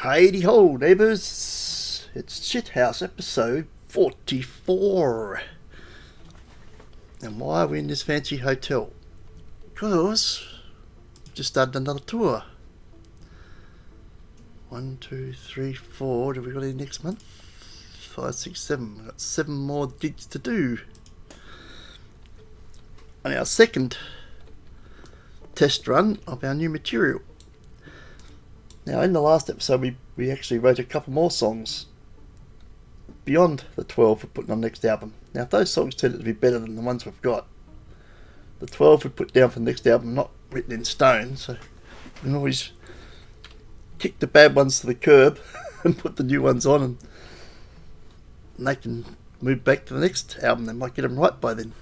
Heidi ho, neighbours! It's Schitthouse episode 44. And why are we in this fancy hotel? Because we've just started another tour. 1, 2, 3, 4. Do we got any next month? 5, 6, 7. We've got 7 more gigs to do. On our second test run of our new material. Now, in the last episode, we actually wrote a couple more songs beyond the 12 we're putting on next album. Now, if those songs turned out to be better than the ones we've got, the 12 we put down for the next album not written in stone, so we can always kick the bad ones to the curb and put the new ones on, and they can move back to the next album. They might get them right by then.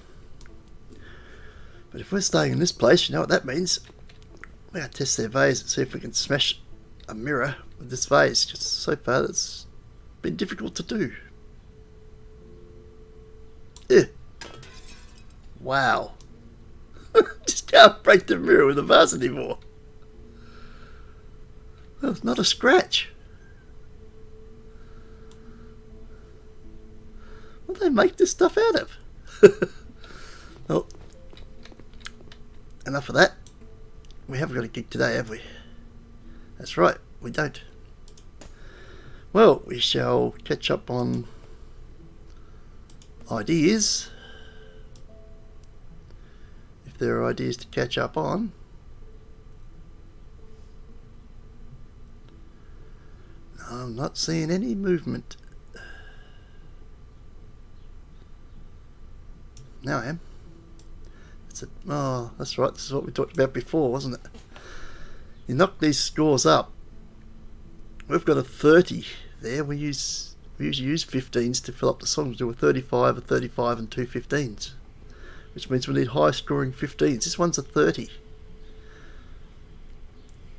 But if we're staying in this place, you know what that means. We're going to test their vase and see if we can smash a mirror with this vase, because so far it's been difficult to do. Wow. Just can't break the mirror with a vase anymore. Well, it's not a scratch. What do they make this stuff out of? Well, enough of that. We haven't got a gig today, have we? That's right, we don't. Well, we shall catch up on ideas. If there are ideas to catch up on. No, I'm not seeing any movement. Now I am. Oh, that's right, this is what we talked about before, wasn't it? You knock these scores up. We've got a 30 there. We usually use 15s to fill up the songs. We do a 35, a 35 and 2 15s. Which means we need high scoring 15s. This one's a 30.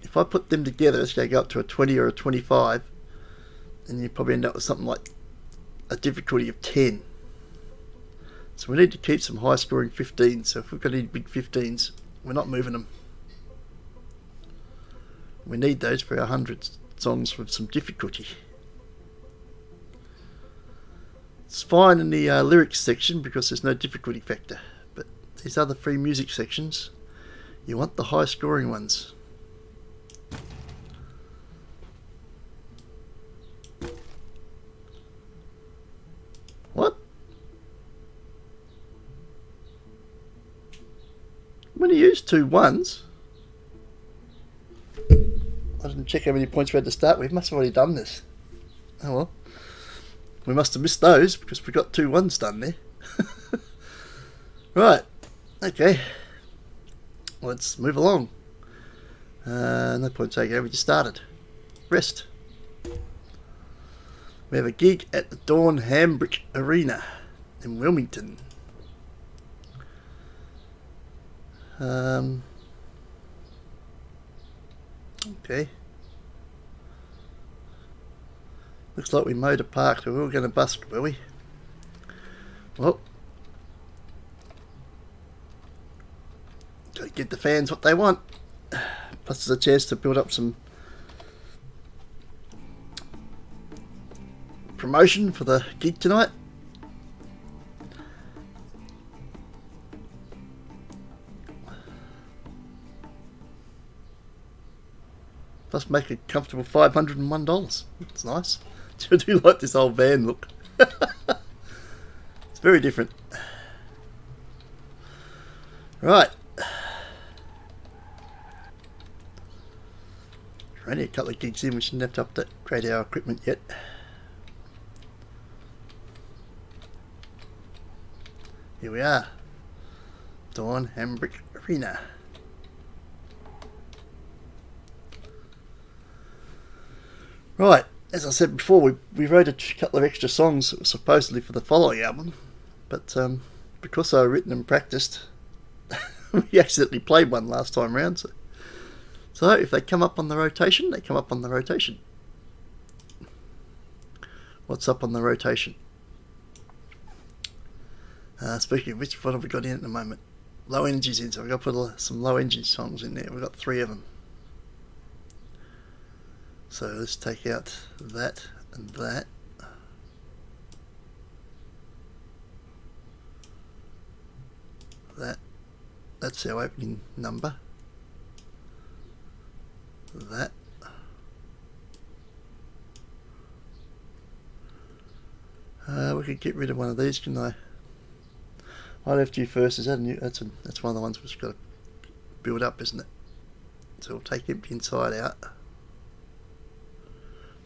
If I put them together, it's going to go up to a 20 or a 25. And you probably end up with something like a difficulty of 10. So we need to keep some high scoring 15s. So if we've got any big 15s, we're not moving them. We need those for our 100 songs with some difficulty. It's fine in the lyrics section because there's no difficulty factor. But these other free music sections, you want the high scoring ones. What? When you use 2 1s, I didn't check how many points we had to start with. Must have already done this. Oh well. We must have missed those because we got 2 1s done there. Right. Okay. Let's move along. No point taking over. We just started. Rest. We have a gig at the Dawn Hambrick Arena in Wilmington. Okay. Looks like we mowed a park, so we were going to busk, were we? Well, got to give the fans what they want. Plus there's a chance to build up some promotion for the gig tonight. Plus make a comfortable $501. That's nice. I do like this old van look. It's very different. Right. We're only a couple of gigs in. We shouldn't have to upgrade our equipment yet. Here we are. Dawn Hambrick Arena. Right, as I said before, we wrote a couple of extra songs that were supposedly for the following album, but because they were written and practiced, we accidentally played one last time round. So if they come up on the rotation, they come up on the rotation. What's up on the rotation? Speaking of which, what have we got in at the moment? Low energy's in, so we've got to put some low energy songs in there. We've got 3 of them. So let's take out that and that. That's our opening number. That. We could get rid of one of these, couldn't I? I left you first. Is that a new? That's one of the ones we've got to build up, isn't it? So we'll take empty inside out.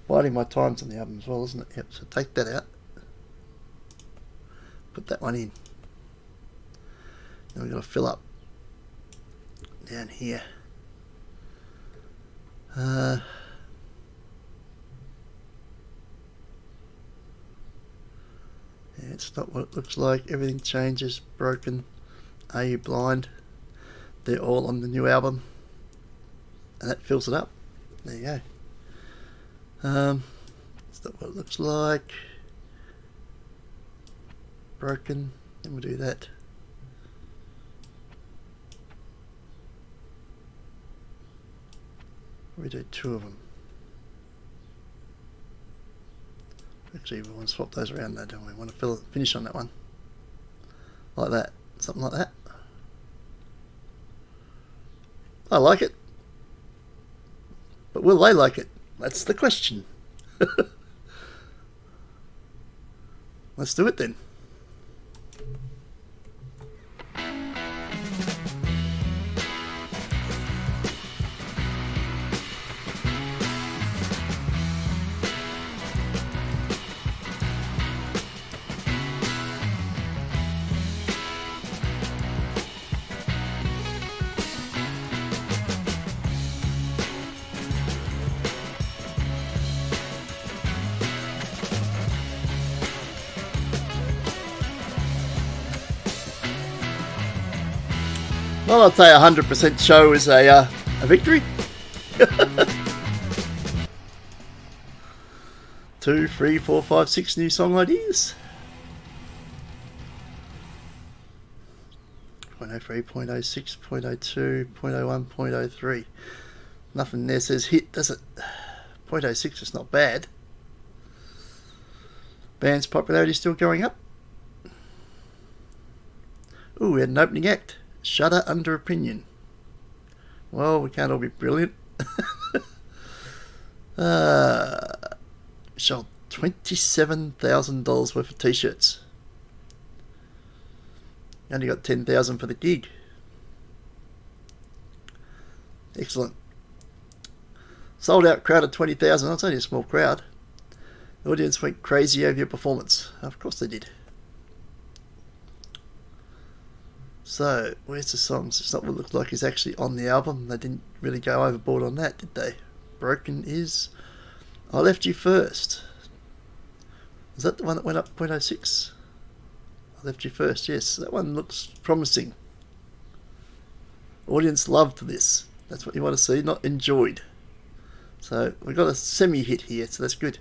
Biding my time's on the album as well, isn't it? Yep. So take that out. Put that one in. Then we've got to fill up down here. Yeah, it's not what it looks like. Everything changes. Broken. Are You Blind? They're all on the new album, and that fills it up. There you go. It's not what it looks like. Broken. Then we'll do that. We do two of them. Actually, we want to swap those around though, don't we? We want to finish on that one. Like that. Something like that. I like it. But will they like it? That's the question. Let's do it then. Well, I'd say 100% show is a victory. 2, 3, 4, 5, 6 new song ideas. 0.03, 0.06, 0.02, 0.01, 0.03. Nothing there says hit, does it? 0.06 is not bad. Band's popularity still going up. Ooh, we had an opening act. Shudder Under Opinion. Well, we can't all be brilliant. Sold $27,000 worth of t-shirts. Only got 10,000 for the gig. Excellent. Sold out crowd of 20,000. That's only a small crowd. The audience went crazy over your performance. Of course they did. So, where's the songs? It's not what it looked like is actually on the album. They didn't really go overboard on that, did they? Broken is I Left You First. Was that the one that went up 0.06? I Left You First, yes. That one looks promising. Audience loved this. That's what you want to see, not enjoyed. So, we've got a semi-hit here, so that's good.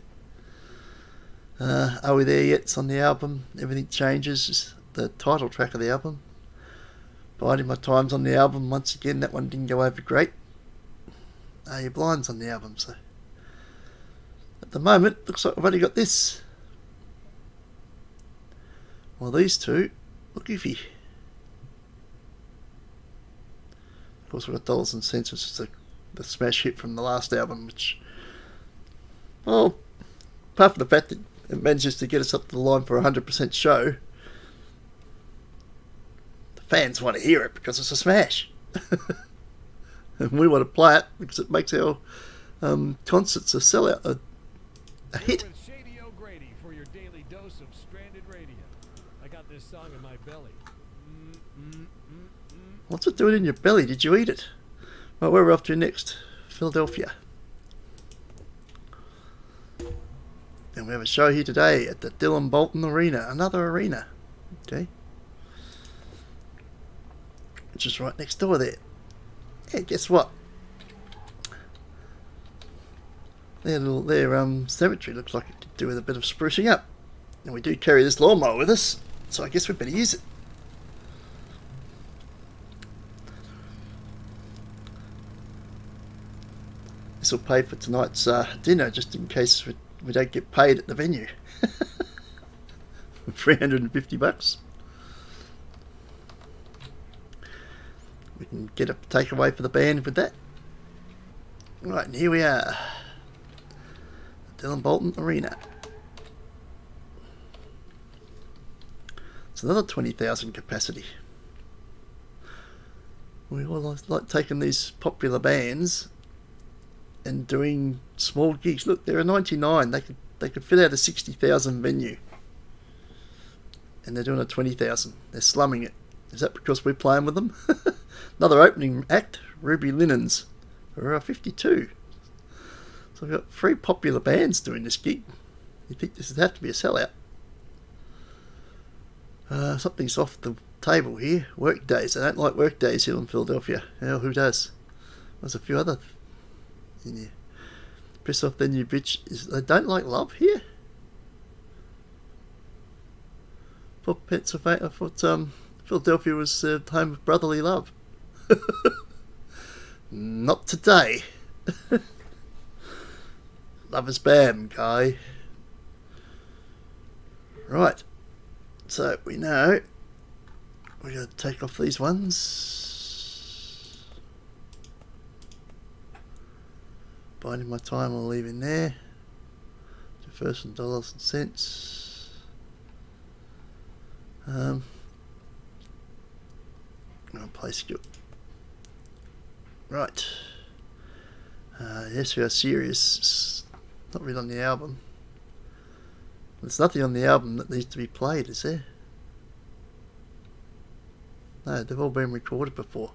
Are We There Yet? It's on the album. Everything Changes, the title track of the album. Biding My Time's on the album. Once again, that one didn't go over great. Are You Blind's on the album, so at the moment, looks like we've only got this. Well, these two look iffy. Of course, we've got Dollars and Cents, which is the smash hit from the last album, which, well, apart from the fact that it manages to get us up to the line for a 100% show, fans want to hear it because it's a smash. And we want to play it because it makes our concerts a sellout, a hit. For your daily dose of stranded radio. I got this song in my belly. What's it doing in your belly? Did you eat it? Well, where we're off to next? Philadelphia. And we have a show here today at the Dylan Bolton Arena. Another arena. Okay. Just right next door there. Yeah, guess what? Their cemetery looks like it could do with a bit of sprucing up. And we do carry this lawnmower with us, so I guess we better use it. This will pay for tonight's dinner, just in case we don't get paid at the venue. $350. We can get a takeaway for the band with that. Right, and here we are. Dylan Bolton Arena. It's another 20,000 capacity. We all like taking these popular bands and doing small gigs. Look, there are 99. They could fit out a 60,000 venue, and they're doing a 20,000. They're slumming it. Is that because we're playing with them? Another opening act, Ruby Linens, who are 52. So we've got 3 popular bands doing this gig. You think this would have to be a sellout? Something's off the table here. Work days. I don't like work days here in Philadelphia. Hell, who does? There's a few other in here. Piss off then you bitch. They don't like love here? For Pennsylvania, I thought Philadelphia was home of brotherly love. Not today. Love is bad, guy. Right. So we know we're going to take off these ones. Biding my time, I'll leave in there. To first in dollars and cents. I'm going to play skill. Right. Yes, we are serious. Not really on the album. There's nothing on the album that needs to be played, is there? No, they've all been recorded before.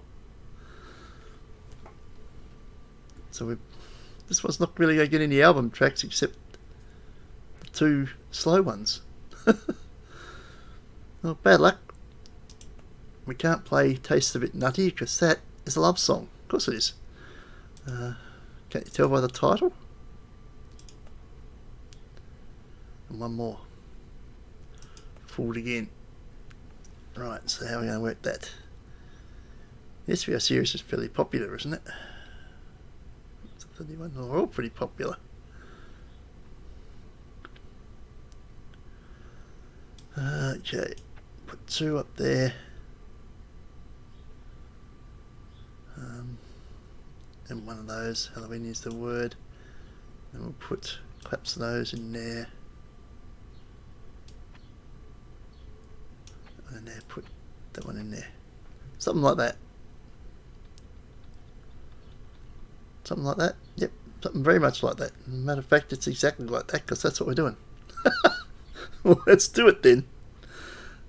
So this one's not really going to get any album tracks except the 2 slow ones. Well, bad luck. We can't play Taste of It Nutty because that is a love song. Of course it is. Can't you tell by the title? And one more. Fooled again. Right, so how are we going to work that? Yes, we are serious is fairly popular, isn't it? It's a 31. They're all pretty popular. Okay, put 2 up there. And one of those, Halloween is the word. And we'll put claps of those in there. And there, put that one in there. Something like that. Something like that. Yep, something very much like that. Matter of fact, it's exactly like that because that's what we're doing. Well, let's do it then.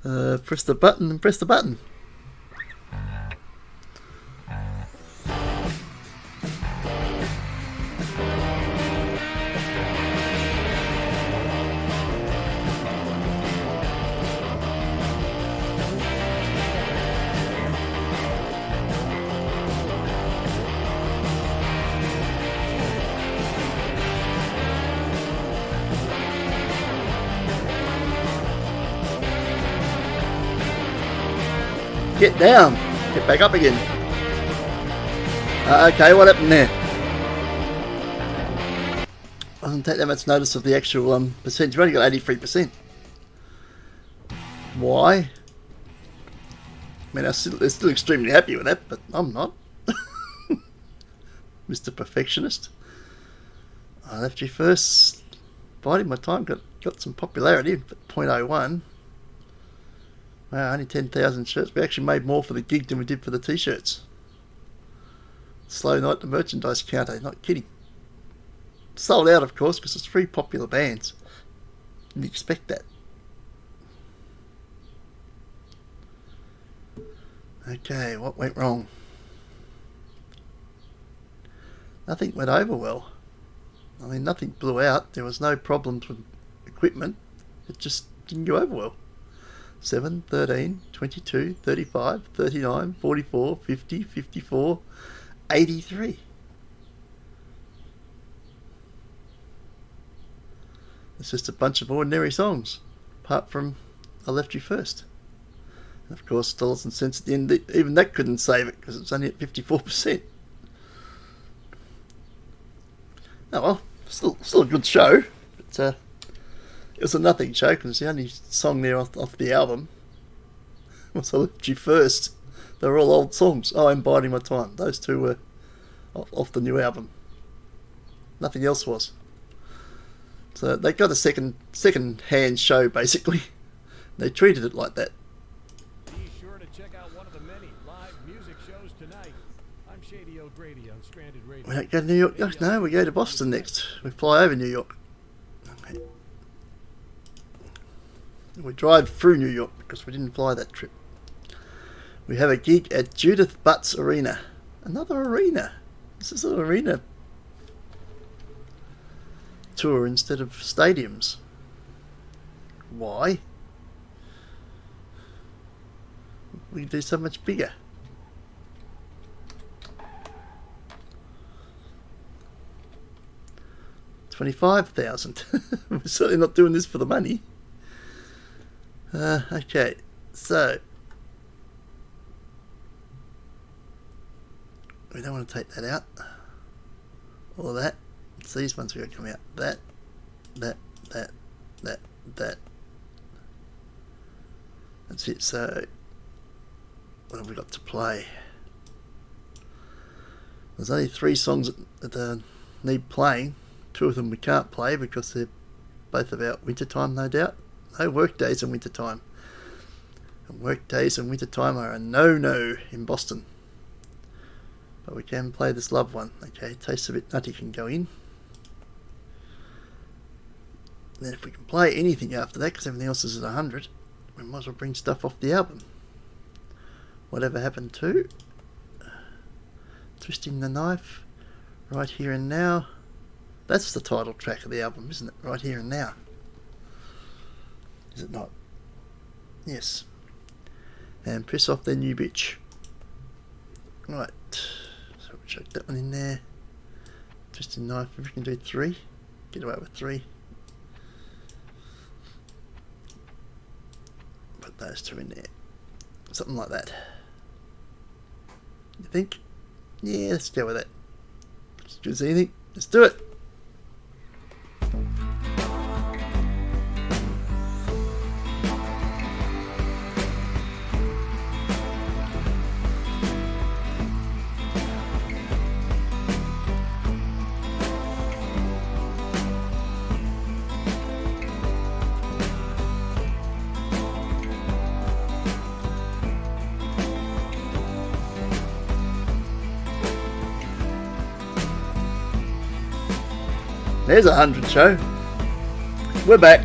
Press the button and press the button. Get down. Get back up again. Okay, what happened there? I didn't take that much notice of the actual percentage. We've only got 83%. Why? I mean, they're still extremely happy with that, but I'm not. Mr. Perfectionist. I left you first. Biding my time, got some popularity, but 0.01. Wow, only 10,000 shirts. We actually made more for the gig than we did for the t-shirts. Slow night, the merchandise counter, not kidding. Sold out, of course, because it's 3 popular bands. You expect that. Okay, what went wrong? Nothing went over well. I mean, nothing blew out. There was no problems with equipment. It just didn't go over well. 7, 13, 22, 35, 39, 44, 50, 54, 83. It's just a bunch of ordinary songs, apart from I Left You First. And of course, dollars and cents at the end, even that couldn't save it because it's only at 54%. Oh well, still a good show. But it was a nothing show because the only song there off the album was I Left You First. They were all old songs. Oh, I'm Biding My Time. Those two were off the new album. Nothing else was. So they got a second-hand show, basically. They treated it like that. Be sure to check out one of the many live music shows tonight. I'm Shady O'Grady on Stranded Radio. We don't go to New York. No, we go to Boston next. We fly over New York. Okay. We drive through New York because we didn't fly that trip. We have a gig at Judith Butts Arena. Another arena. This is an arena tour instead of stadiums. Why? We can do so much bigger. $25,000. We're certainly not doing this for the money. Okay, so we don't want to take that out, or that. It's these ones we're going to come out. That. That's it. So what have we got to play? There's only 3 songs that need playing. 2 of them we can't play because they're both about winter time, no doubt. No work days in winter time. And work days in winter time are a no-no in Boston. But we can play this Love one. Okay, Tastes a Bit Nutty can go in. And then if we can play anything after that, because everything else is at 100, we might as well bring stuff off the album. Whatever Happened To, Twisting the Knife, Right Here and Now. That's the title track of the album, isn't it? Right Here and Now. Is it not? Yes. And Piss Off Their New Bitch. Right. So we'll chuck that one in there. Twisting Knife, if we can do 3. Get away with 3. Put those 2 in there. Something like that. You think? Yeah, let's go with it. Let's do anything. Let's do it. There's 100 show. We're back.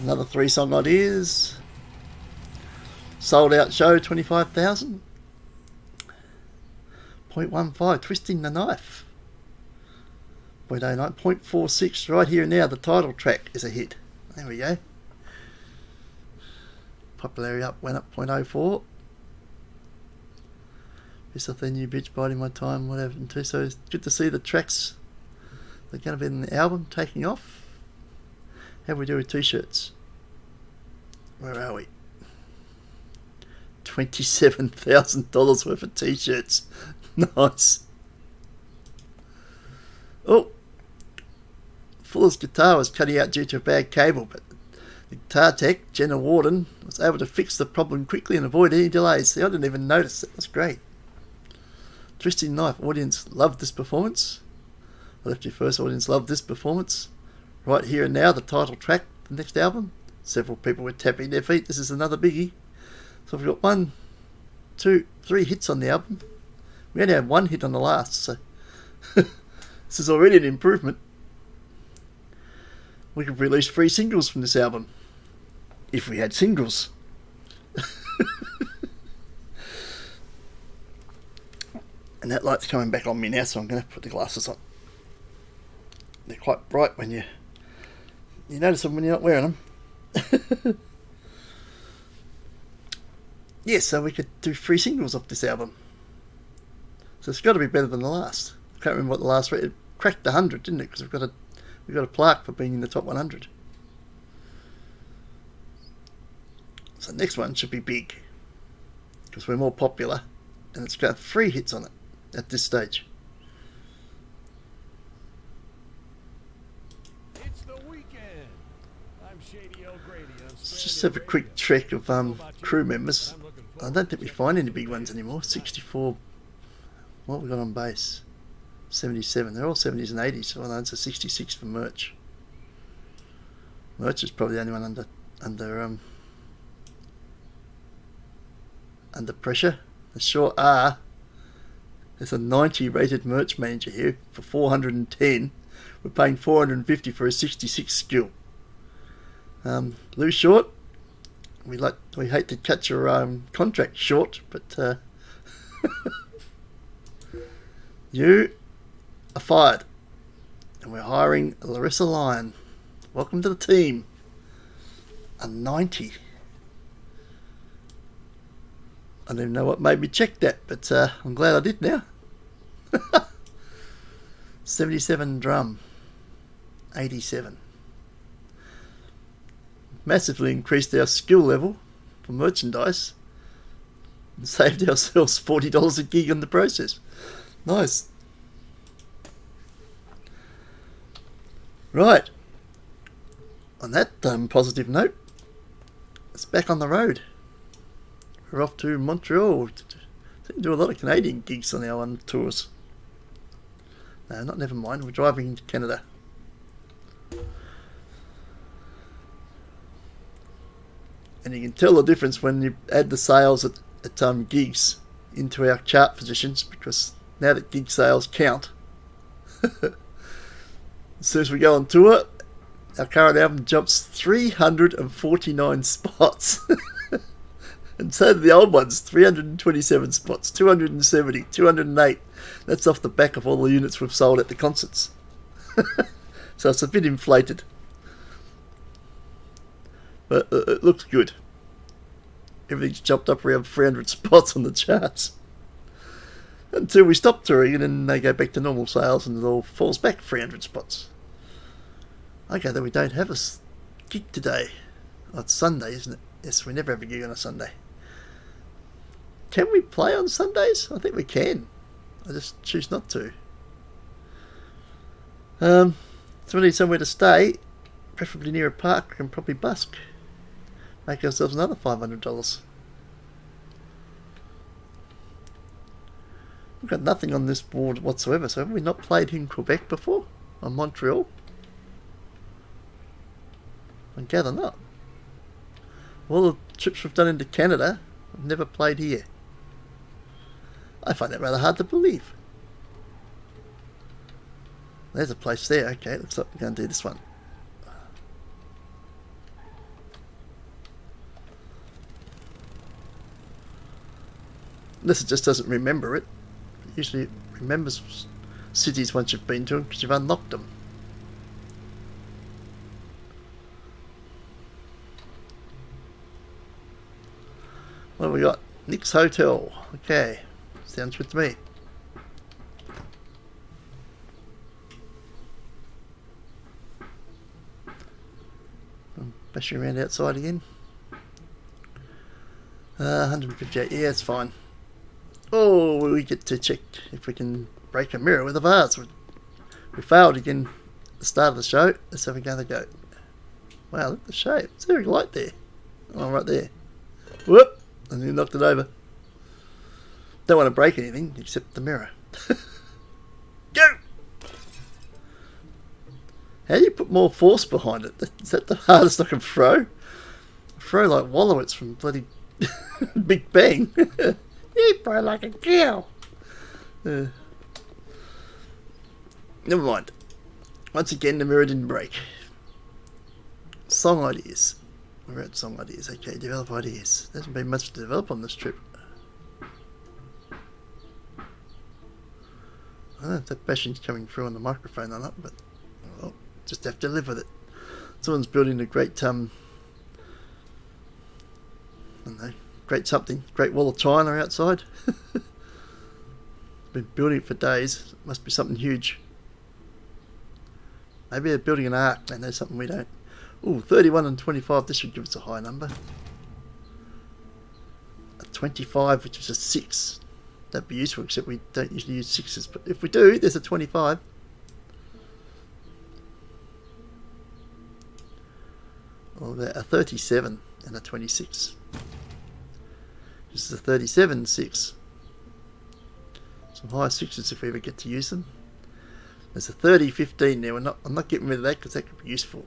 Another 3 song ideas. Sold out show, 25,000. 0.15, Twisting the Knife. 0.09, 0.46, Right Here and Now. The title track is a hit. There we go. Popularity up, went up 0.04. Piss Off Their New Bitch, Biding My Time, whatever. So it's good to see the tracks that are going to be in the album taking off. How do we do with t-shirts? Where are we? $27,000 worth of t-shirts. Nice. Oh, Fuller's guitar was cutting out due to a bad cable, but the guitar tech, Jenna Warden, was able to fix the problem quickly and avoid any delays. See, I didn't even notice it. That's great. Twisting Knife audience loved this performance. I Left You First audience loved this performance. Right Here and Now, the title track, the next album. Several people were tapping their feet. This is another biggie. So we've got 1, 2, 3 hits on the album. We only had 1 hit on the last, so this is already an improvement. We could release 3 singles from this album. If we had singles. And that light's coming back on me now, so I'm going to put the glasses on. They're quite bright when you notice them when you're not wearing them. Yeah, so we could do 3 singles off this album. So it's got to be better than the last. I can't remember what the last rate. It cracked 100, didn't it? Because we've got a plaque for being in the top 100. So the next one should be big, because we're more popular. and it's got 3 hits on it at this stage. It's the weekend. I'm Shady O'Grady. Let's just have a quick check of crew members. I don't think we find any big ones anymore. 64. What have we got on base? 77. They're all 70s and 80s. Well, that's a 66 for Merch. Merch is probably the only one under pressure. There sure are. There's a 90 rated Merch manager here for 410. We're paying 450 for a 66 skill. Lou Short. We hate to cut your contract short, but you are fired, and we're hiring Larissa Lyon. Welcome to the team. A 90. I don't even know what made me check that, but I'm glad I did now. 77 drum. 87. Massively increased our skill level for merchandise and saved ourselves $40 a gig in the process. Nice. Right. On that positive note, it's back on the road. We're off to Montreal. We do a lot of Canadian gigs on our tours. No, never mind. We're driving into Canada. And you can tell the difference when you add the sales at gigs into our chart positions, because now that gig sales count, as soon as we go on tour, our current album jumps 349 spots. And so do the old ones, 327 spots, 270, 208. That's off the back of all the units we've sold at the concerts. So it's a bit inflated. But it looks good. Everything's jumped up around 300 spots on the charts. Until we stop touring, and then they go back to normal sales and it all falls back 300 spots. Okay, then we don't have a gig today. Oh, it's Sunday, isn't it? Yes, we never have a gig on a Sunday. Can we play on Sundays? I think we can. I just choose not to. So we need somewhere to stay, preferably near a park, and probably busk. Make ourselves another $500. We've got nothing on this board whatsoever, so have we not played in Quebec before? Or Montreal? I gather not. All the trips we've done into Canada, I've never played here. I find that rather hard to believe. There's a place there. Okay, looks like we're going to do this one. Unless it just doesn't remember it. Usually it remembers cities once you've been to them because you've unlocked them. What have we got? Nick's Hotel. Okay. Sounds good to me. Bashing around outside again. 158. Yeah, it's fine. Oh, we get to check if we can break a mirror with a vase. We failed again at the start of the show. Let's have another go. Wow, look at the shape. Is there a light there? Oh, right there. Whoop! And you knocked it over. Don't want to break anything except the mirror. Go! How do you put more force behind it? Is that the hardest I can throw? Throw like Wallowitz from bloody Big Bang. You throw like a girl. Never mind. Once again, the mirror didn't break. Song ideas. We're at song ideas. Okay, develop ideas. There hasn't been much to develop on this trip. I don't know if that bashing's coming through on the microphone or not, but well, just have to live with it. Someone's building a great I don't know, great wall of China outside. Been building it for days. It must be something huge. Maybe they're building an ark. They know something we don't. Ooh, 31 and 25. This should give us a high number. A 25, which is a 6. that'd be useful, except we don't usually use 6s. But if we do, there's a 25. Or a 37 and a 26. This is a 37 6. Some high 6s if we ever get to use them. There's a 30 15 there. I'm not getting rid of that because that could be useful.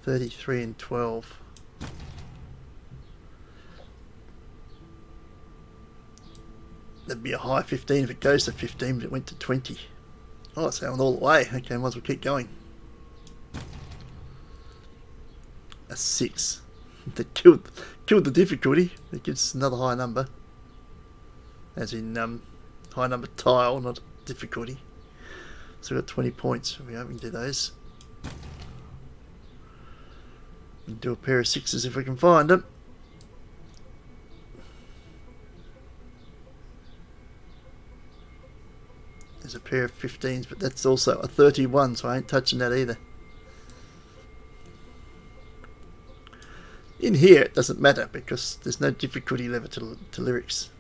33 and 12. That'd be a high 15 if it goes to 15, but it went to 20. Oh, it's going all the way. Okay, might as well keep going. A 6. That killed the difficulty. It gives us another high number. As in high number tile, not difficulty. So we've got 20 points. We can do those. We can do a pair of 6s if we can find them. There's a pair of 15s, but that's also a 31, so I ain't touching that either. In here it doesn't matter because there's no difficulty level to lyrics.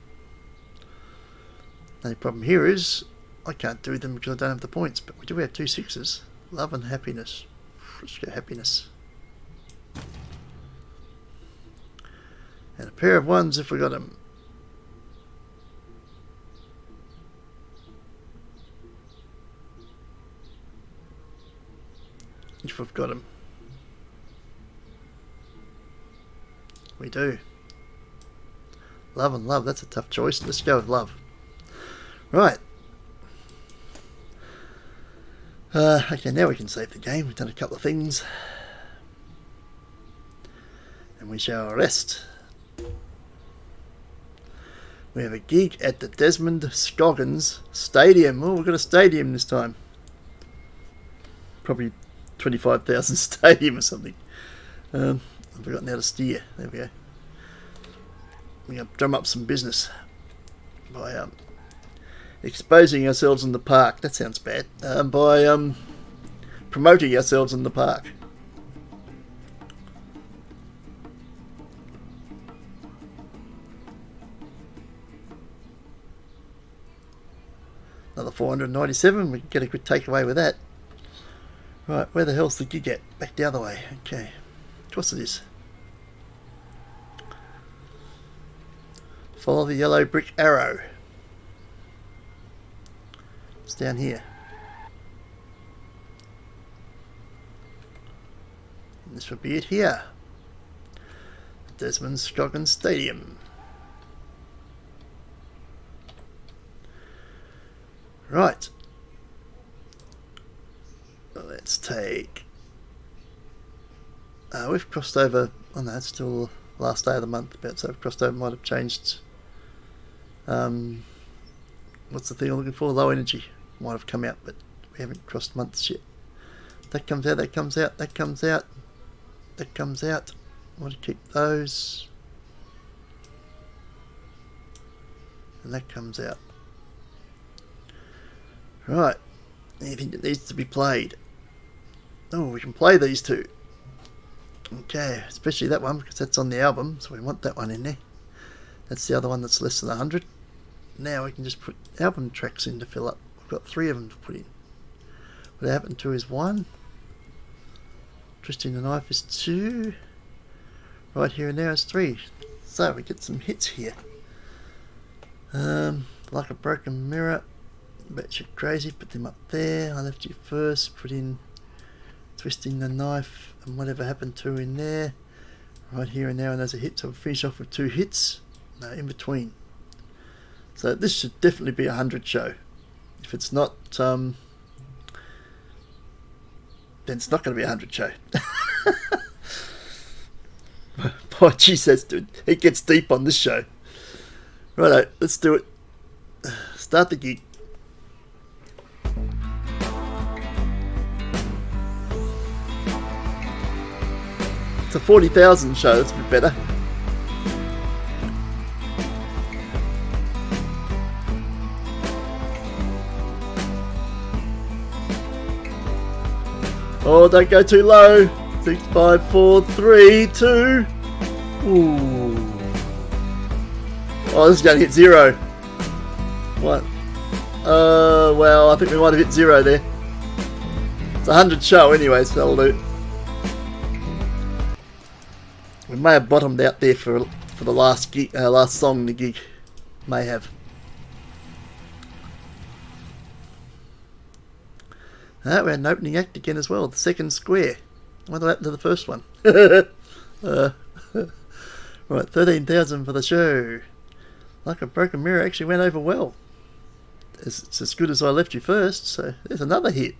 The only problem here is I can't do them because I don't have the points, but we do have 2 6s. Love and happiness. Let's go happiness. And a pair of 1s if we got them. If we've got them. We do. Love and love, that's a tough choice. Let's go with love. Right. Okay, now we can save the game. We've done a couple of things. And we shall rest. We have a gig at the Desmond Scoggins Stadium. Oh, we've got a stadium this time. Probably 25,000 stadium or something. I've forgotten how to steer. There we go. We're going to drum up some business by exposing ourselves in the park. That sounds bad. By promoting ourselves in the park. Another 497. We can get a good takeaway with that. Right, where the hell's the gig at? Back the other way. Okay. Of course it is. Follow the yellow brick arrow. It's down here. And this would be it here. Desmond Scoggins Stadium. Right. Let's take... we've crossed over... Oh no, it's still the last day of the month. About so we've crossed over, might have changed... what's the thing I'm looking for? Low energy. Might have come out, but we haven't crossed months yet. That comes out, that comes out, that comes out. That comes out. I want to keep those. And that comes out. Right. Anything that needs to be played. Oh, we can play these two. Okay, especially that one because that's on the album, so we want that one in there. That's the other one that's less than 100. Now we can just put album tracks in to fill up. We've got 3 of them to put in. What happened to is 1. Twisting the Knife is 2. Right here and there is 3. So we get some hits here. Like a Broken Mirror. Bet you're crazy, put them up there. I left you first, put in Twisting the Knife and Whatever Happened to in there. Right here and there, and there's a hit, so we'll finish off with 2 hits. No, in between. So this should definitely be a 100 show. If it's not, then it's not going to be a 100 show. Boy, geez, it gets deep on this show. Righto, let's do it. Start the gig. It's a 40,000 show, that's a bit better. Oh, don't go too low. 6, 5, 4, 3, 2. Ooh. Oh, this is going to hit 0. What? Well, I think we might have hit 0 there. It's a 100 show anyway, so that'll do. We may have bottomed out there for the last gig, last song in the gig. May have. We had an opening act again as well. The second square. What happened to the first one? Right, 13,000 for the show. Like a Broken Mirror actually went over well. It's as good as I left you first, so there's another hit.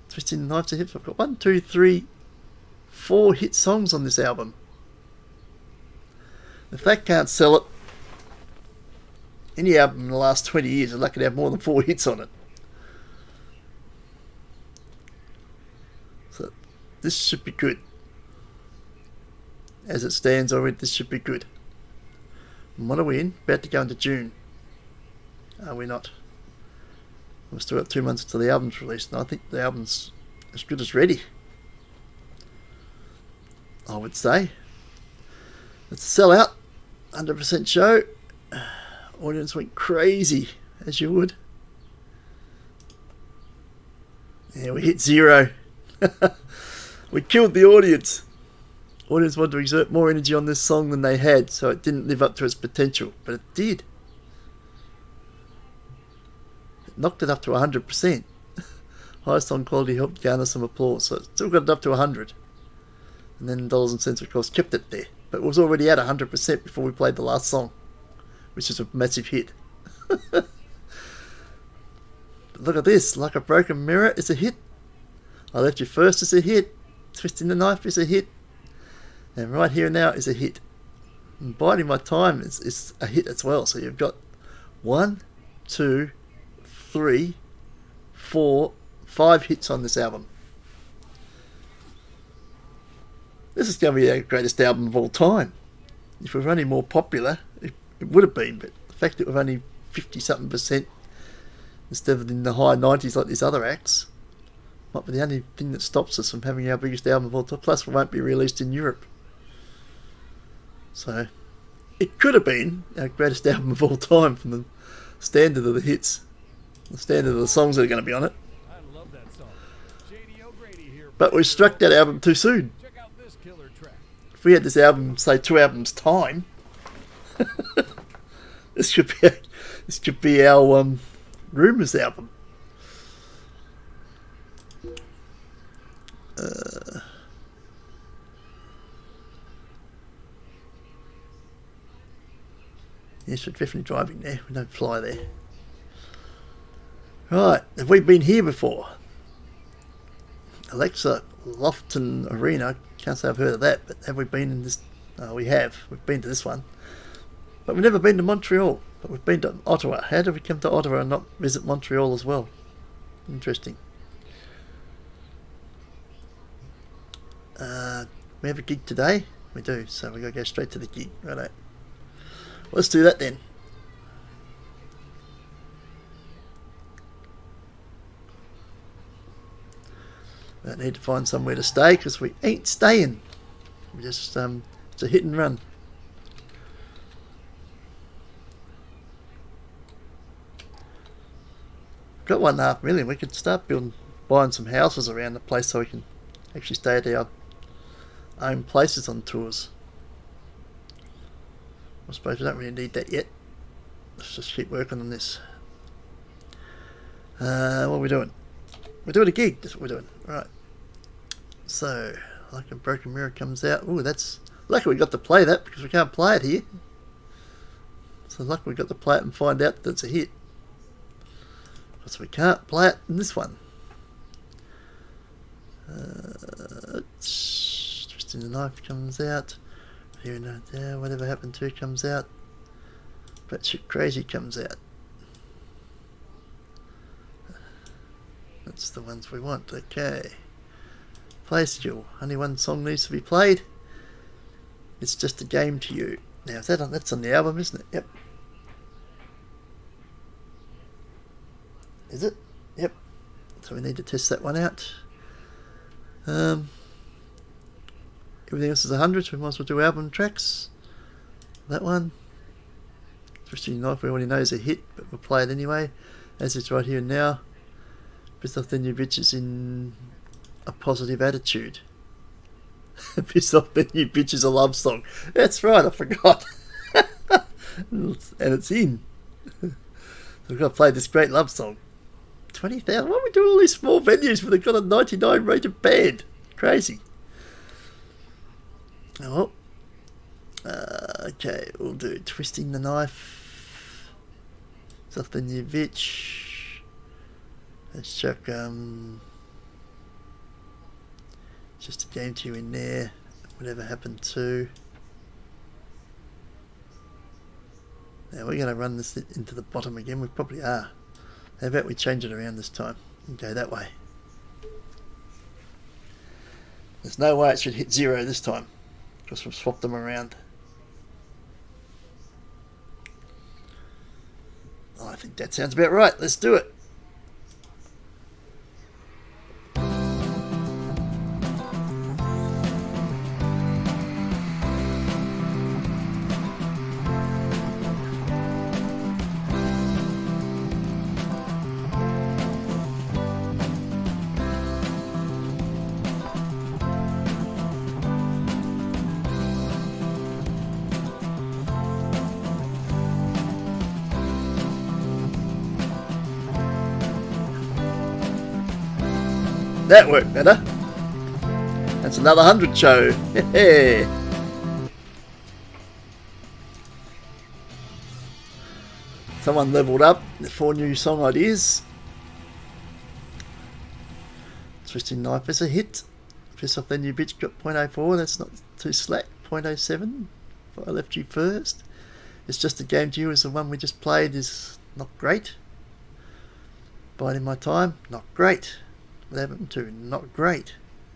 Twisting the Knives to Hips. I've got 1, 2, 3, 4 hit songs on this album. If that can't sell it, any album in the last 20 years is lucky to have more than 4 hits on it. So this should be good. As it stands already, this should be good. And what are we in? About to go into June. Are we not? We've still got 2 months until the album's released, and I think the album's as good as ready. I would say. It's a sellout. 100% show. Audience went crazy, as you would. Yeah, we hit 0. We killed the audience. Audience wanted to exert more energy on this song than they had, so it didn't live up to its potential, but it did. It knocked it up to 100%. Highest song quality helped garner some applause, so it still got it up to 100. And then dollars and cents, of course, kept it there. But it was already at 100% before we played the last song, which is a massive hit. Look at this, Like a Broken Mirror is a hit. I Left You First is a hit. Twisting the Knife is a hit. And Right Here and Now is a hit. And Biding My Time is a hit as well. So you've got 1, 2, 3, 4, 5 hits on this album. This is going to be our greatest album of all time. If it were only more popular, it would have been. But the fact that we've only 50-something% instead of in the high 90s like these other acts might be the only thing that stops us from having our biggest album of all time. Plus, we won't be released in Europe. So, it could have been our greatest album of all time from the standard of the hits, the standard of the songs that are going to be on it. I love that song. Shady O'Grady here. But we struck that album too soon. Check out this killer track. If we had this album, say, 2 albums' time, this could be our Rumours album. Yes, we're definitely driving there. We don't fly there. Right, have we been here before? Alexa Lofton Arena. Can't say I've heard of that, but have we been in this? We have. We've been to this one. But we've never been to Montreal. But we've been to Ottawa. How did we come to Ottawa and not visit Montreal as well? Interesting. We have a gig today. We do, so we've got to go straight to the gig. Righto. Let's do that then. We don't need to find somewhere to stay because we ain't staying. We just it's a hit and run. Got 1.5 million. We could start buying some houses around the place so we can actually stay at our own places on tours. I suppose we don't really need that yet. Let's just keep working on this. What are we doing? We're doing a gig. That's what we're doing. Right. So, Like a Broken Mirror comes out. Ooh, that's lucky we got to play that because we can't play it here. So lucky we got to play it and find out that it's a hit. So we can't play it in this one. Twisting the Knife comes out. Here and there, Whatever Happened To comes out. Batshit Crazy comes out. That's the ones we want. Okay. Play skill. Only one song needs to be played. It's Just a Game to You. Now, is that's on the album, isn't it? Yep. Is it? Yep. So we need to test that one out. Everything else is 100, so we might as well do album tracks. That one. Twisting Knife, we already know is a hit, but we'll play it anyway. As it's right here and now. Pissed Off Then You Bitch is in a positive attitude. Pissed Off Then You Bitch is a love song. That's right, I forgot. And it's in. So we've got to play this great love song. 20,000. Why are we doing all these small venues when they've got a 99 rated band? Crazy. Oh. Okay, we'll do Twisting the Knife. Something You Bitch. Let's chuck just a game to you in there. Whatever happened to. Now we're going to run this into the bottom again. We probably are. How about we change it around this time and go that way? There's no way it should hit 0 this time because we've swapped them around. I think that sounds about right. Let's do it. That worked better. That's another 100 show. Someone leveled up. 4 new song ideas. Twisting Knife is a hit. Piss Off Then You Bitch got 0.04. That's not too slack. 0.07. I Left You First. It's Just a Game to You is the one we just played. Is not great. Biding My Time. Not great. What happened to? Not great.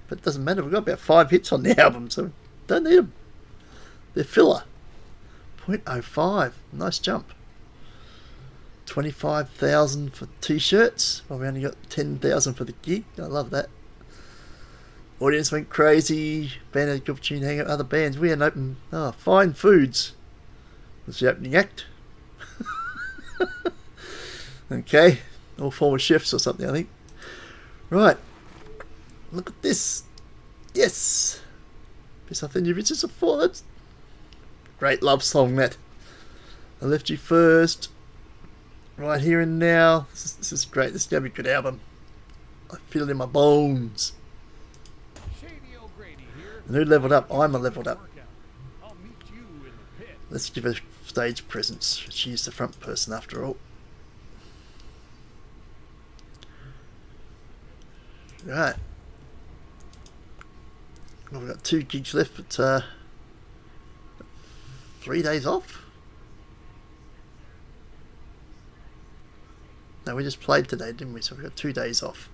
But it doesn't matter. We've got about 5 hits on the album, so don't need them. They're filler. 0.05. Nice jump. 25,000 for t-shirts. Well, we only got 10,000 for the gig. I love that. Audience went crazy. Band had a good opportunity to hang out with other bands. We had an open... Fine Foods was the opening act. Okay. All former chefs or something, I think. Right, look at this. Yes, Piss Off Then You Bitch is a 4. That's great love song. That I Left You First. Right here and now. This is great. This is gonna be a good album. I feel it in my bones. And who leveled up? I'm a leveled up. Let's give her stage presence. She's the front person after all. Right. Well, we've got 2 gigs left, but 3 days off? No, we just played today, didn't we? So we've got 2 days off.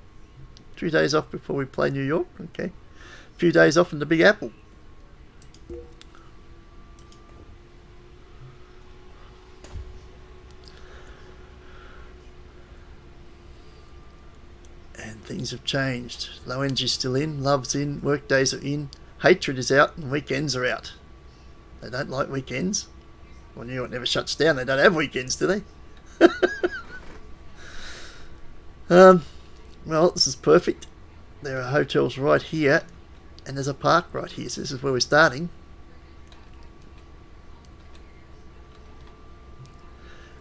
2 days off before we play New York. Okay. A few days off in the Big Apple. And things have changed. Low Energy's still in, Love's in, work days are in, Hatred is out, and weekends are out. They don't like weekends. Well, New York never shuts down. They don't have weekends, do they? Well, this is perfect. There are hotels right here, and there's a park right here. So this is where we're starting.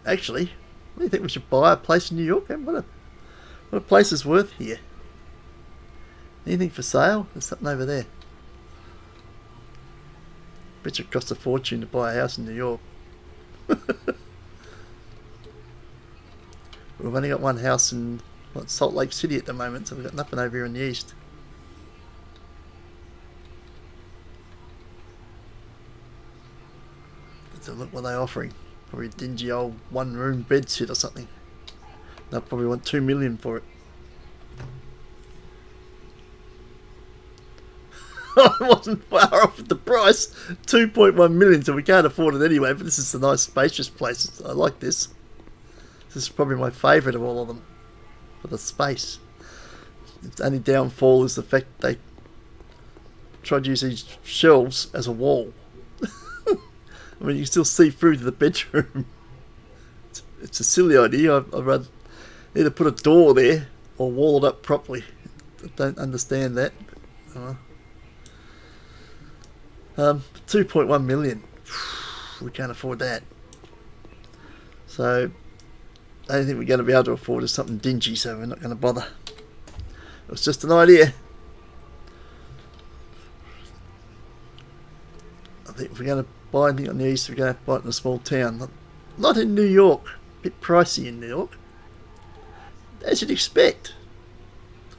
Actually, what do you think? We should buy a place in New York? What a place is worth here. Anything for sale? There's something over there. Bet you it costs a fortune to buy a house in New York. We've only got one house in Salt Lake City at the moment, so we've got nothing over here in the east. So look what they're offering. Probably a dingy old 1-room bedsit or something. They'll probably want $2 million for it. I wasn't far off with the price. 2.1 million, so we can't afford it anyway, but this is a nice spacious place. I like this. This is probably my favourite of all of them. For the space. The only downfall is the fact they tried to use these shelves as a wall. I mean, you can still see through to the bedroom. It's a silly idea. I'd rather either put a door there or wall it up properly. I don't understand that. 2.1 million. We can't afford that. So I don't think we're going to be able to afford it. Something dingy, so we're not going to bother. It was just an idea. I think if we're going to buy anything on the east, we're going to have to buy it in a small town. Not in New York. A bit pricey in New York, as you'd expect.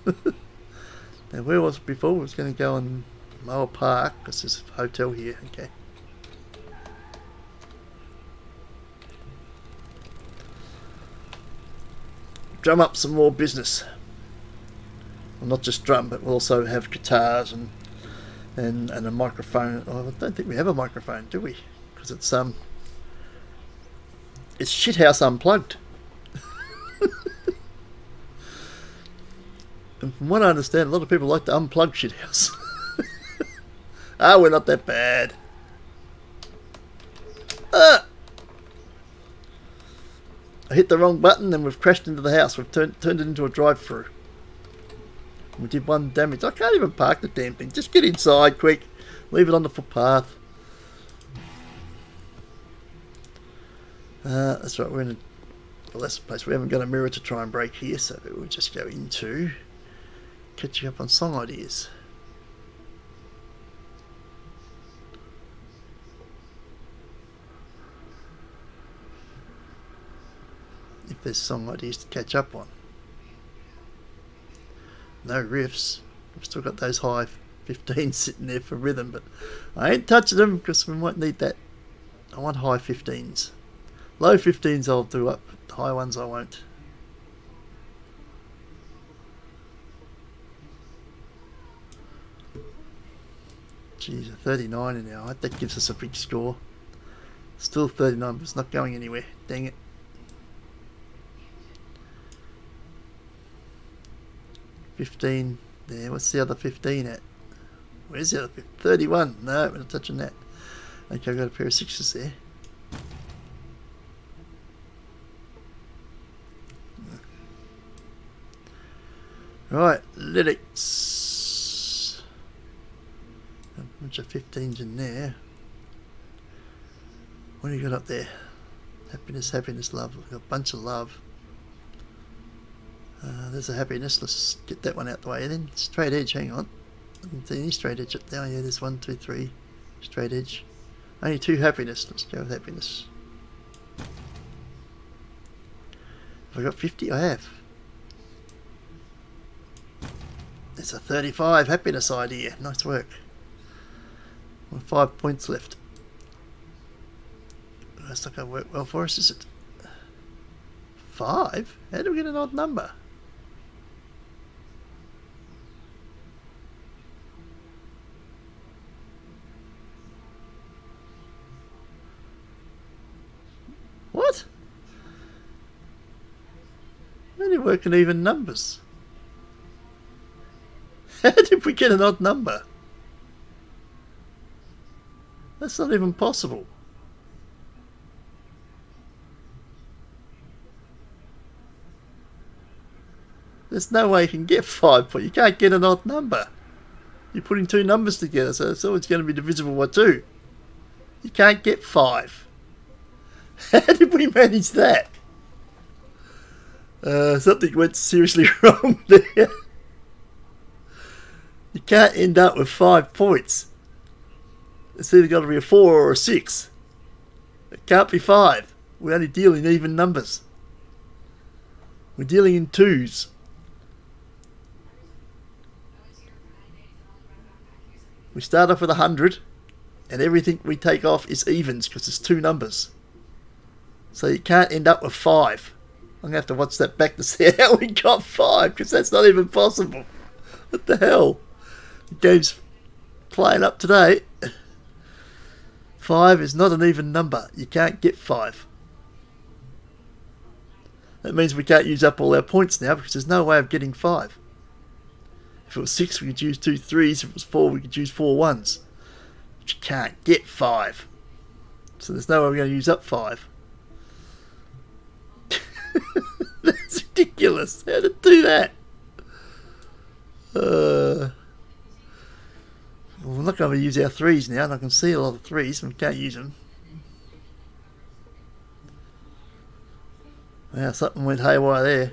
Now, where was it before? We was going to go on Moa Park, because there's a hotel here. Okay. Drum up some more business. Well, not just drum, but we'll also have guitars and a microphone. Oh, I don't think we have a microphone, do we? Because it's Schitthouse unplugged. And from what I understand, a lot of people like to unplug Schitthouse. We're not that bad. I hit the wrong button and we've crashed into the house. We've turned it into a drive-through. We did one damage. I can't even park the damn thing. Just get inside quick. Leave it on the footpath. That's right, we're in a lesser place. We haven't got a mirror to try and break here, so we'll just go into catching up on song ideas. If there's song ideas to catch up on. No riffs. We've still got those high 15s sitting there for rhythm, but I ain't touching them because we might need that. I want high 15s. Low 15s I'll do up, but high ones I won't. Geez, a 39 in our height. That gives us a big score. Still 39, but it's not going anywhere. Dang it. $15 there. What's the other 15 at? Where's the other 15? 31. No, we're not touching that. Okay, I've got a pair of sixes there. Right, lyrics. A bunch of 15s in there. What do you got up there? Happiness, happiness, love. We've got a bunch of love. There's a happiness. Let's get that one out the way then. Straight edge, hang on. I didn't see any straight edge up there. Yeah, there's 1, 2, 3. Straight edge. Only 2 happiness. Let's go with happiness. Have I got 50? I have. There's a 35 happiness idea. Nice work. Well, 5 points left. That's not going to work well for us, is it? 5? How do we get an odd number? What? We only work in even numbers. How did we get an odd number? That's not even possible. There's no way you can get 5, but you can't get an odd number. You're putting 2 numbers together, so it's always going to be divisible by 2. You can't get 5. How did we manage that? Something went seriously wrong there. You can't end up with 5 points. It's either got to be a 4 or a 6. It can't be 5. We only deal in even numbers. We're dealing in 2s. We start off with 100, and everything we take off is evens because it's 2 numbers. So you can't end up with 5. I'm going to have to watch that back to see how we got 5, because that's not even possible. What the hell? The game's playing up today. 5 is not an even number. You can't get 5. That means we can't use up all our points now, because there's no way of getting 5. If it was 6, we could use 2 3s. If it was 4, we could use 4 1s. But you can't get 5. So there's no way we're going to use up 5. That's ridiculous. How to do that? Well, we're not going to use our 3s now, and I can see a lot of 3s, and we can't use them. Now something went haywire there.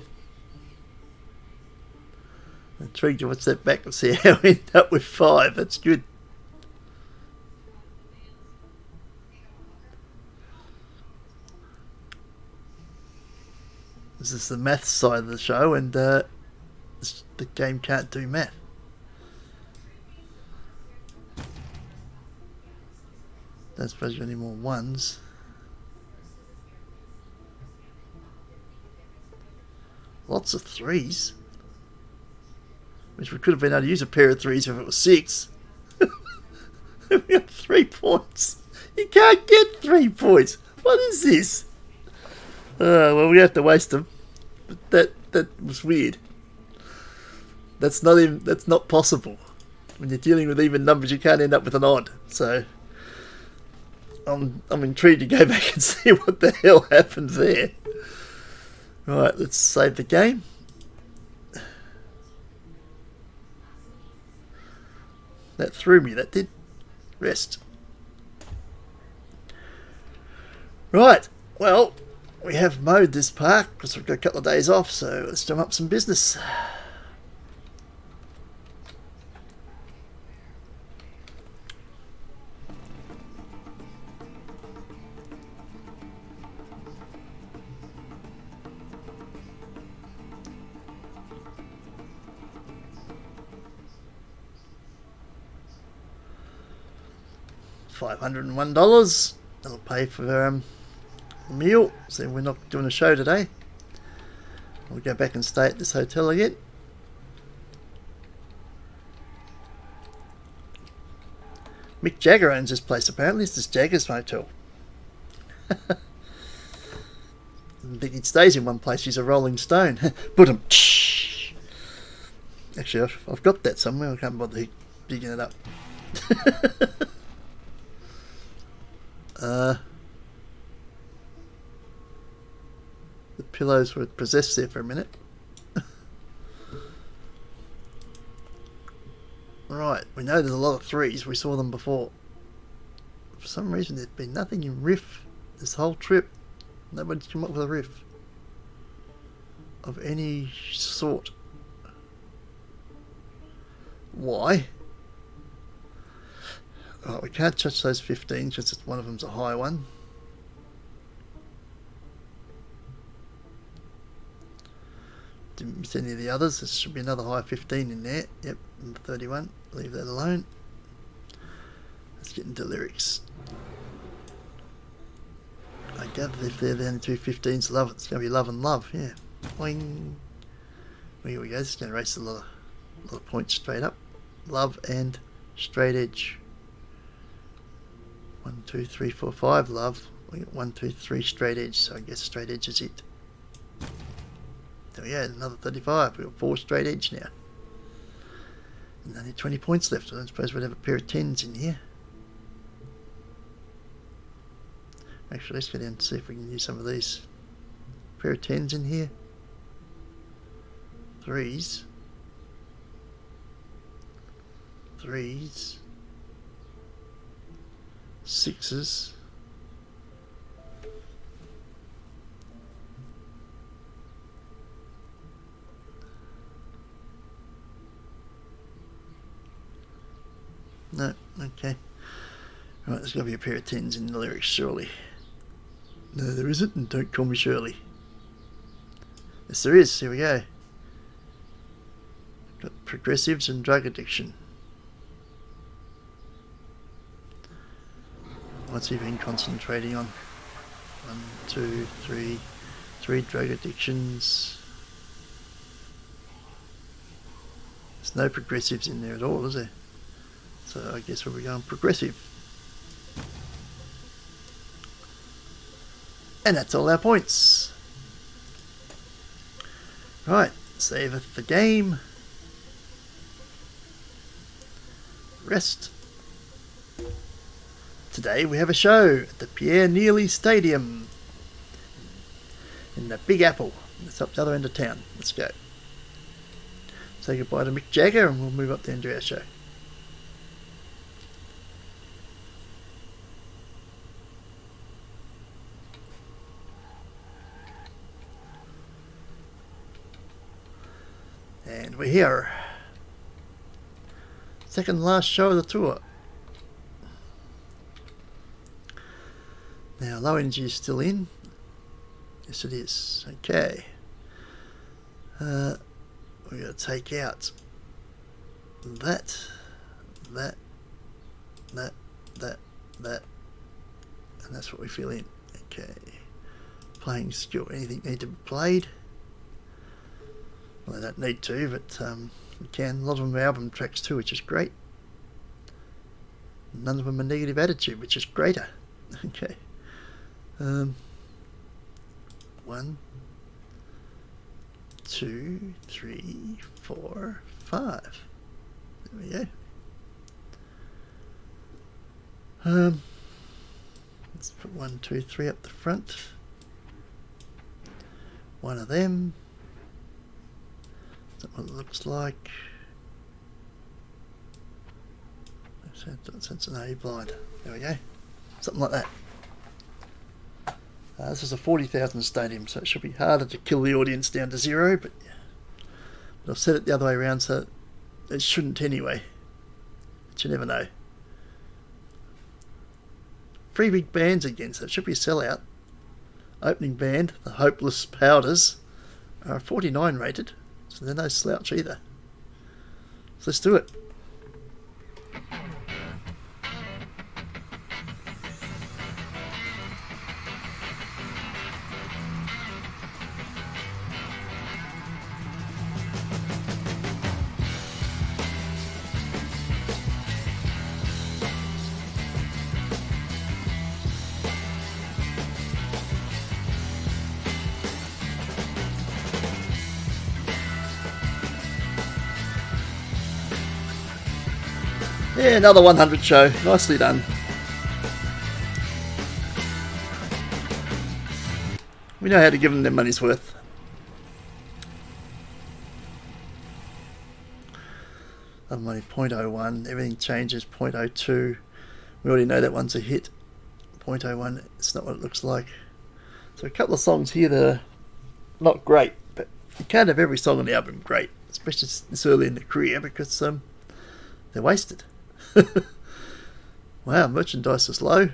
I'm intrigued to watch that back and see how we end up with 5. That's good. This is the maths side of the show, and the game can't do math. Don't suppose you've got any more 1s. Lots of 3s. Which we could have been able to use a pair of 3s if it was 6. We got 3 points. You can't get 3 points. What is this? Well, we have to waste them. But that was weird. That's not possible. When you're dealing with even numbers, you can't end up with an odd. So I'm intrigued to go back and see what the hell happened there. Right, let's save the game. That threw me, that did. Rest. Right, well, we have mowed this park because we've got a couple of days off, so let's drum up some business. $501. That'll pay for a meal. So we're not doing a show today. We'll go back and stay at this hotel again. Mick Jagger owns this place apparently. It's this Jagger's motel. I don't think he stays in one place. He's a Rolling Stone. Put him. Actually, I've got that somewhere. I can't bother digging it up. The pillows were possessed there for a minute. Right, we know there's a lot of 3s. We saw them before. For some reason, there's been nothing in riff this whole trip. Nobody's come up with a riff of any sort. Why? Right, we can't touch those 15 because one of them's a high one. Didn't miss any of the others. There should be another high 15 in there. Yep, number 31. Leave that alone. Let's get into lyrics. I gather if they're the only 2 15s, love, it's going to be love and love. Yeah. Boing. Well, here we go. This is going to race a lot of points straight up. Love and straight edge. 1, 2, 3, 4, 5 love. We got 1, 2, 3 straight edge, so I guess straight edge is it. There we go, another 35. We've got 4 straight edge now. And only 20 points left. I don't suppose we'd have a pair of 10s in here. Actually, let's go down and see if we can use some of these. Pair of 10s in here. 3s. 3s. 6s. No, okay. Right, there's got to be a pair of 10s in the lyrics, surely. No, there isn't, and don't call me Shirley. Yes, there is. Here we go. Got progressives and drug addiction. What's he been concentrating on? 1, 2, 3. 3 drug addictions. There's no progressives in there at all, is there? So I guess we'll be going progressive. And that's all our points. Right, save the game. Rest. Today we have a show at the Pierre Neely Stadium in the Big Apple. It's up the other end of town. Let's go. Say goodbye to Mick Jagger and we'll move up there and do our show. And we're here. Second last show of the tour. Now, low energy is still in. Yes, it is. Okay. We're going to take out that, and that's what we fill in. Okay. Playing skill. Anything need to be played? Well, they don't need to, but we can. A lot of them are album tracks too, which is great. None of them are negative attitude, which is greater. Okay. 1, 2, 3, 4, 5. There we go. Let's put 1, 2, 3 up the front. One of them. That's what it looks like. That's an A blind. There we go. Something like that. This is a 40,000 stadium, so it should be harder to kill the audience down to 0, but I've set it the other way around, so it shouldn't anyway. But you never know. 3 big bands again, so it should be a sellout. Opening band, the Hopeless Powders, are 49 rated, so they're no slouch either. So let's do it. Yeah, another 100 show. Nicely done. We know how to give them their money's worth. I'm only 0.01. Everything changes. 0.02. We already know that one's a hit. 0.01. It's not what it looks like. So a couple of songs here that are not great, but you can't have every song on the album great, especially this early in the career, because they're wasted. Wow, merchandise is low.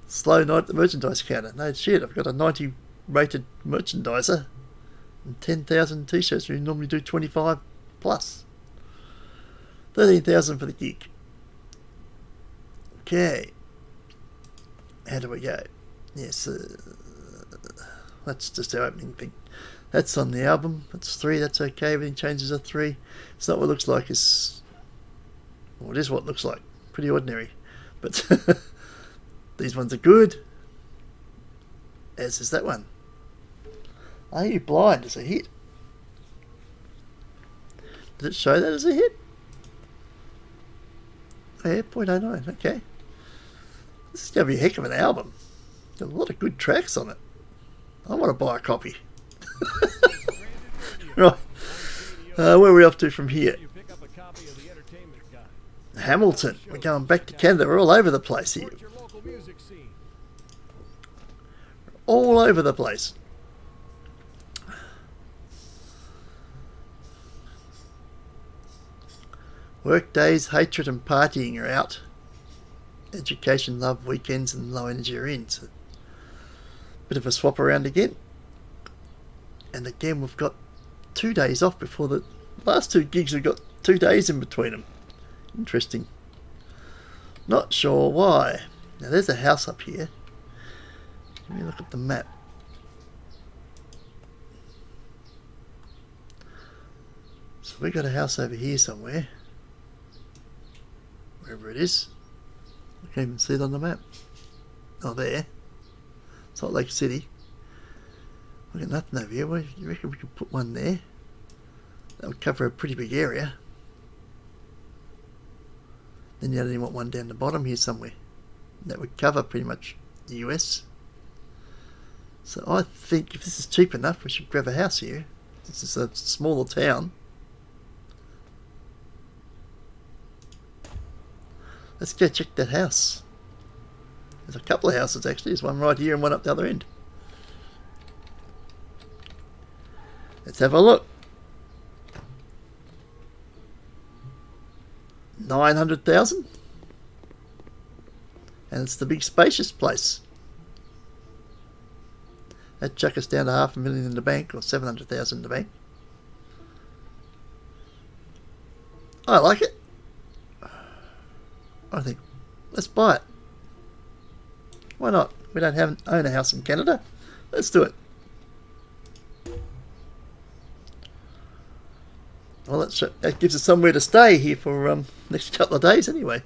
Slow night at the merchandise counter. No shit, I've got a 90 rated merchandiser and 10,000 t-shirts. We normally do 25 plus. 13,000 for the gig. Okay. How do we go? Yes, that's just our opening thing. That's on the album. That's 3. That's okay. Everything changes to 3. It's not what it looks like. Well, it is what it looks like. Pretty ordinary, but these ones are good, as is that one. Are You Blind is a hit. Does it show that as a hit? Oh, yeah, 0.09, okay. This is going to be a heck of an album. Got a lot of good tracks on it. I want to buy a copy. Right, where are we off to from here? Hamilton. We're going back to Canada. We're all over the place here. All over the place. Work days, hatred and partying are out. Education, love, weekends and low energy are in. So bit of a swap around again. And again we've got 2 days off before the last 2 gigs. We've got 2 days in between them. Interesting. Not sure why. Now there's a house up here. Let me look at the map. So we got a house over here somewhere. Wherever it is. I can't even see it on the map. Oh, there. Salt Lake City. We got nothing over here. Well, you reckon we could put one there? That would cover a pretty big area. Then you only want one down the bottom here somewhere. That would cover pretty much the US. So I think if this is cheap enough, we should grab a house here. This is a smaller town. Let's go check that house. There's a couple of houses actually. There's one right here and one up the other end. Let's have a look. 900,000. And it's the big spacious place. That'd chuck us down to $500,000 in the bank, or 700,000 in the bank. I like it. I think let's buy it. Why not? We don't own a house in Canada. Let's do it. Well, that gives us somewhere to stay here for next couple of days anyway.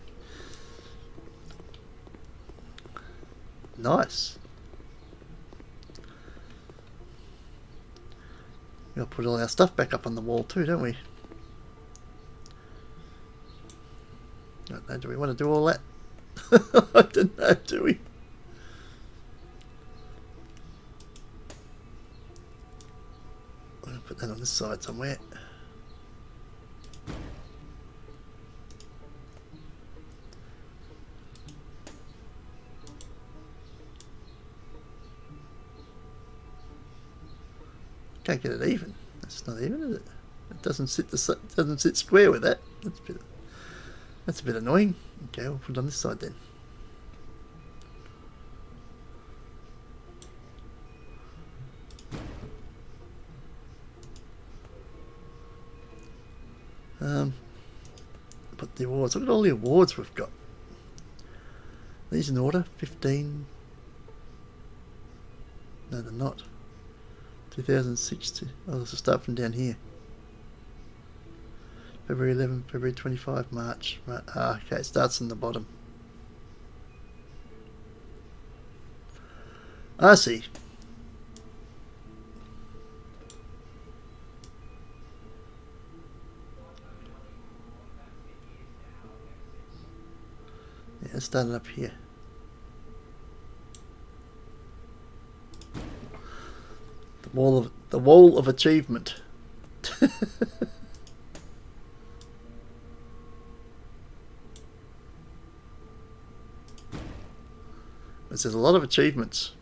Nice. We'll put all our stuff back up on the wall too, don't we? I don't know, do we want to do all that? I don't know, do we? I'm going to put that on this side somewhere. Can't get it even. That's not even, is it? It doesn't sit square with that. That's a bit annoying. Okay, we'll put it on this side then. Put the awards. Look at all the awards we've got. These in order. 15. No, they're not. 2016. Oh, let's start from down here. February 11, February 25, March. Okay, it starts from the bottom. I see. Yeah, let's start it up here. The wall of achievement. There's a lot of achievements.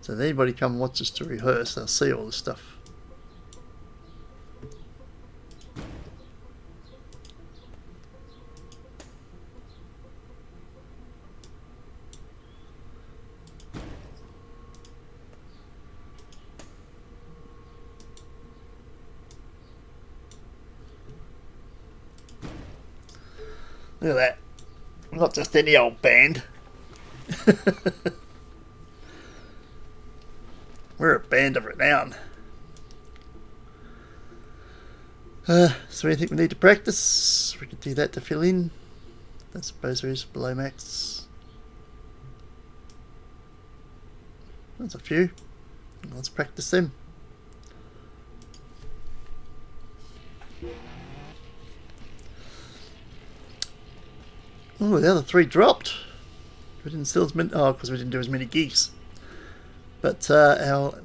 So if anybody come and watch us to rehearse, they'll see all this stuff. Look at that. Not just any old band. We're a band of renown. So anything we need to practice? We could do that to fill in. I suppose there is below max. There's a few. Let's practice them. Oh, the other three dropped. We didn't sell as many. Oh, because we didn't do as many gigs. But our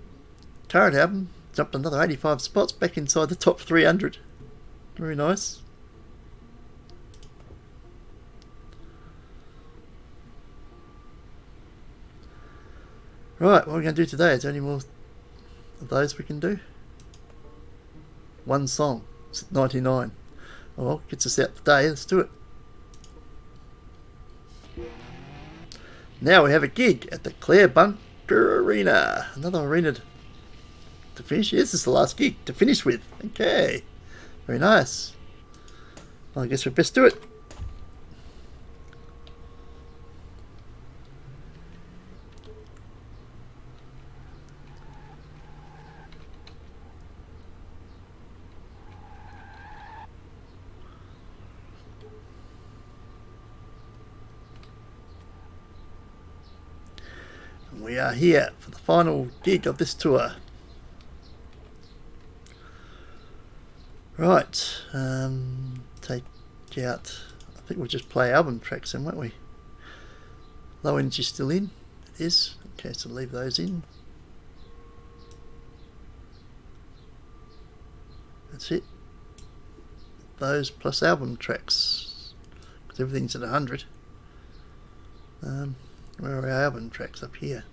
current album jumped another 85 spots back inside the top 300. Very nice. Right, what are we going to do today? Is there any more of those we can do? One song. It's at 99. Oh well, gets us out today. Let's do it. Now we have a gig at the Clare Bunker Arena. Another arena to finish. Yes, this is the last gig to finish with. Okay. Very nice. Well, I guess we best do it. And we are here for the final gig of this tour. Right, take out, I think we'll just play album tracks then, won't we? Low Energy still in, it is. Okay, so leave those in. That's it. Those plus album tracks, because everything's at 100. Where are our album tracks? Up here.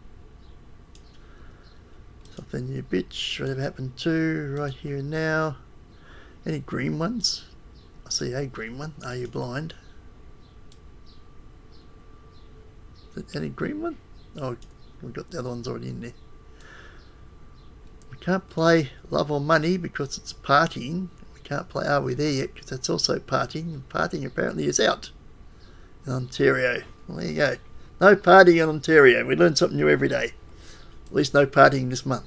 Something New Bitch, Whatever Happened To, Right Here and Now. Any green ones? I see a green one. Are You Blind? Is it any green one? Oh, we've got the other ones already in there. We can't play Love or Money because it's partying. We can't play Are We There Yet because that's also partying. And partying apparently is out in Ontario. Well, there you go. No partying in Ontario. We learn something new every day. At least no partying this month.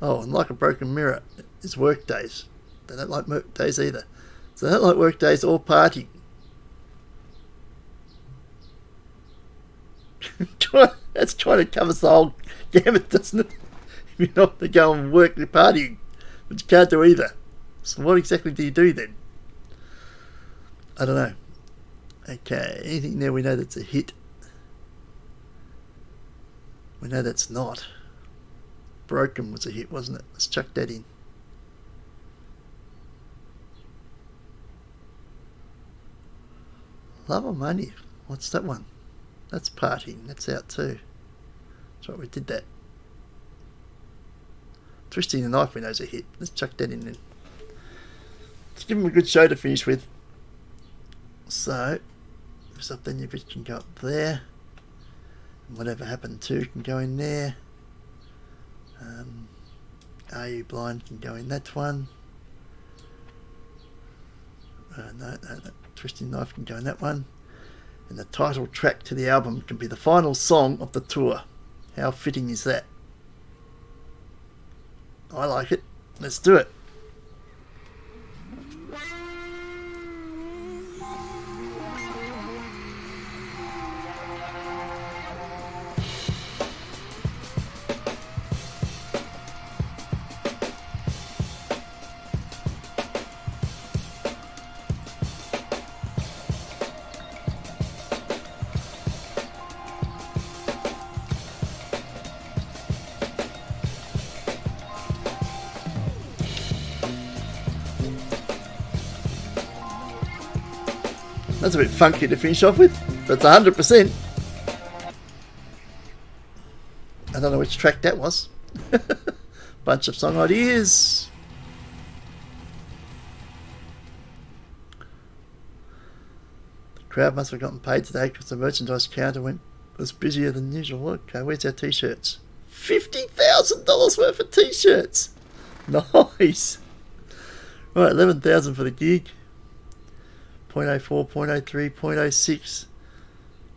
Oh, and Like a Broken Mirror, it's work days. They don't like work days either. So they don't like work days or partying. That's trying to cover the whole gamut, doesn't it? If you're not to go and work, you're partying. But you can't do either. So what exactly do you do then? I don't know. Okay, anything there we know that's a hit? We know that's not. Broken was a hit, wasn't it? Let's chuck that in. Love or Money? What's that one? That's partying. That's out too. That's right, we did that. Twisting the Knife we know's a hit. Let's chuck that in then. Let's give them a good show to finish with. So, Something New Bitch can go up there. And Whatever Happened To can go in there. Are You Blind can go in that one. No, Twisting Knife can go in that one. And the title track to the album can be the final song of the tour. How fitting is that? I like it. Let's do it. That's a bit funky to finish off with, but it's 100%. I don't know which track that was. Bunch of song ideas. The crowd must have gotten paid today because the merchandise counter was busier than usual. Okay, where's our t-shirts? $50,000 worth of t-shirts. Nice. Right, 11,000 for the gig. 0.04, 0.03, 0.06.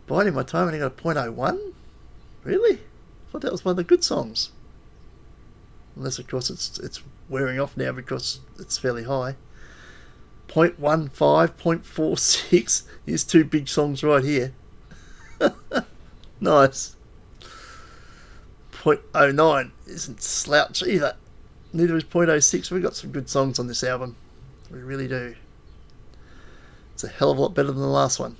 Biding my time, and I got a 0.01? Really? I thought that was one of the good songs. Unless, of course, it's wearing off now because it's fairly high. 0.15, 0.46. Here's two big songs right here. Nice. 0.09 isn't slouch either. Neither is 0.06. We've got some good songs on this album. We really do. It's a hell of a lot better than the last one.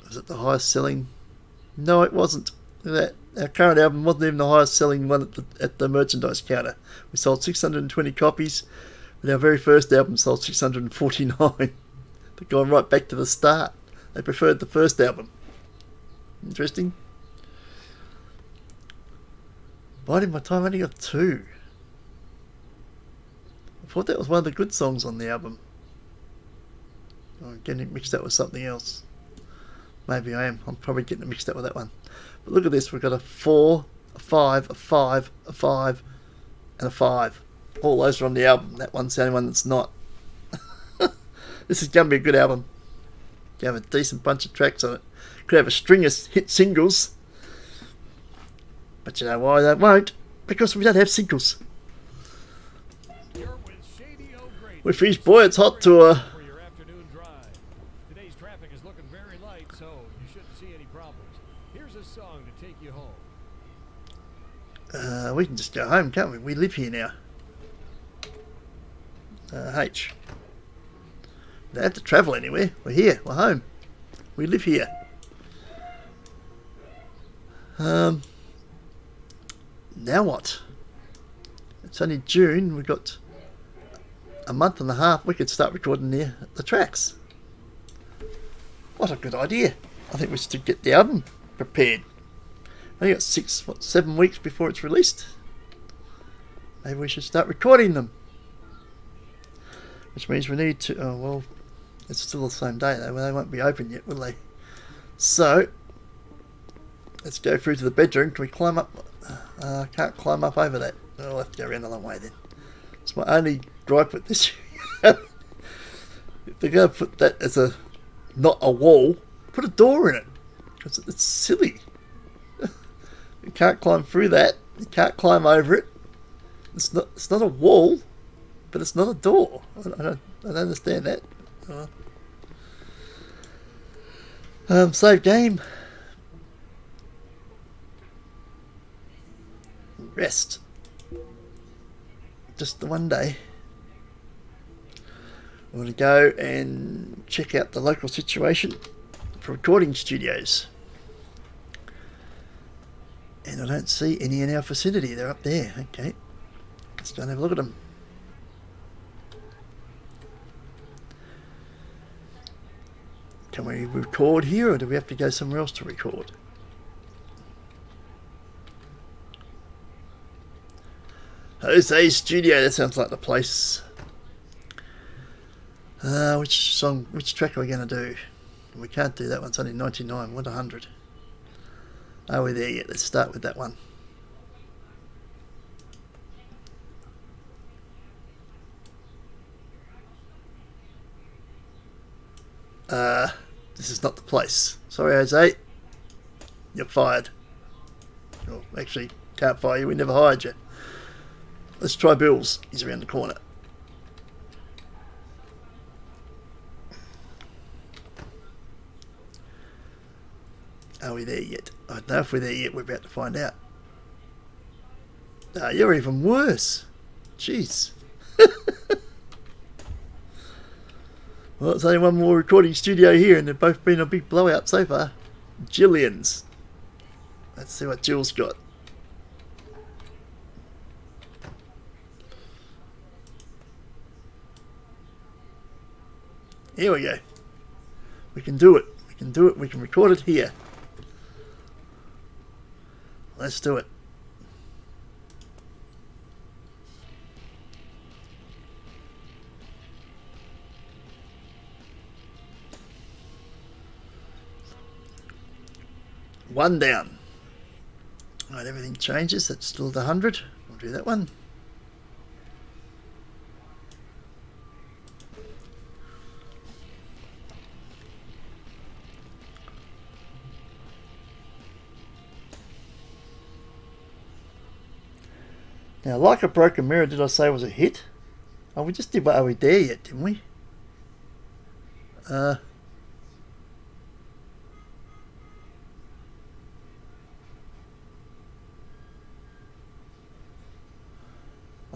Was it the highest selling? No, it wasn't. Look at that. Our current album wasn't even the highest selling one at the merchandise counter. We sold 620 copies, but our very first album sold 649. They've gone right back to the start. They preferred the first album. Interesting. Biding my time, I only got 2. I thought that was one of the good songs on the album. Oh, I'm getting it mixed up with something else. Maybe I am. I'm probably getting it mixed up with that one. But look at this. We've got a 4, a 5, a 5, a 5, and a 5. All those are on the album. That one's the only one that's not. This is going to be a good album. You have a decent bunch of tracks on it. Could have a string of hit singles. But you know why that won't? Because we don't have singles. We finished Boy It's Hot Tour. For your afternoon drive. Today's traffic is looking very light, so you shouldn't see any problems. Here's a song to take you home. We can just go home, can't we? We live here now. H. We don't have to travel anywhere. We're here. We're home. We live here. Now what? It's only June. We've got a month and a half. We could start recording the tracks. What a good idea. I think we should get the album prepared. Only got 7 weeks before it's released. Maybe we should start recording them. Which means we need to... Oh, well, it's still the same day though. Well, they won't be open yet, will they? So, let's go through to the bedroom. Can we climb up? I can't climb up over that. I'll have to go around a long way then. It's my only gripe with this. If they're going to put that as not a wall, put a door in it. Because it's silly. You can't climb through that. You can't climb over it. It's not a wall, but it's not a door. I don't understand that. Save game. Rest. Just the one day. We're going to go and check out the local situation for recording studios. And I don't see any in our vicinity. They're up there. Okay. Let's go and have a look at them. Can we record here, or do we have to go somewhere else to record? Jose Studio, that sounds like the place. Which track are we going to do? We can't do that one, it's only 99, what 100? Are we there yet? Let's start with that one. This is not the place. Sorry, Jose. You're fired. Well, actually, can't fire you, we never hired you. Let's try Bill's. He's around the corner. Are we there yet? I don't know if we're there yet. We're about to find out. You're even worse. Jeez. Well, it's only one more recording studio here, and they've both been a big blowout so far. Jillian's. Let's see what Jill's got. Here we go. We can do it. We can do it. We can record it here. Let's do it. One down. Alright, everything changes. That's still the 100. We'll do that one. Now, Like a Broken Mirror, did I say was a hit? Oh, we just did Are We There Yet, didn't we? I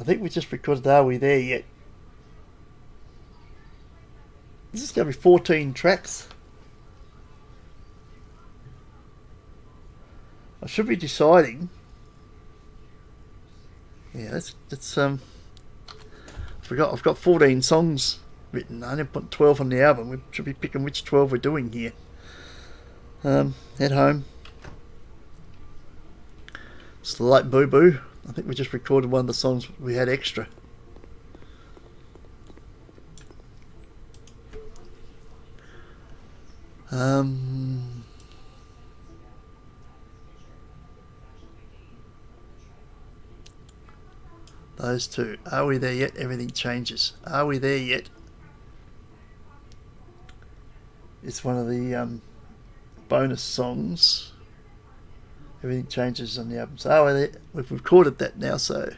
think we just recorded Are We There Yet? This is going to be 14 tracks. I should be deciding. Yeah, that's I forgot. I've got 14 songs written. I didn't put 12 on the album. We should be picking which 12 we're doing here. Head home. It's the Light Boo Boo. I think we just recorded one of the songs we had extra. Those two. Are we there yet? Everything changes. Are we there yet? It's one of the bonus songs. Everything changes on the album. So are we there? We've recorded that now. So,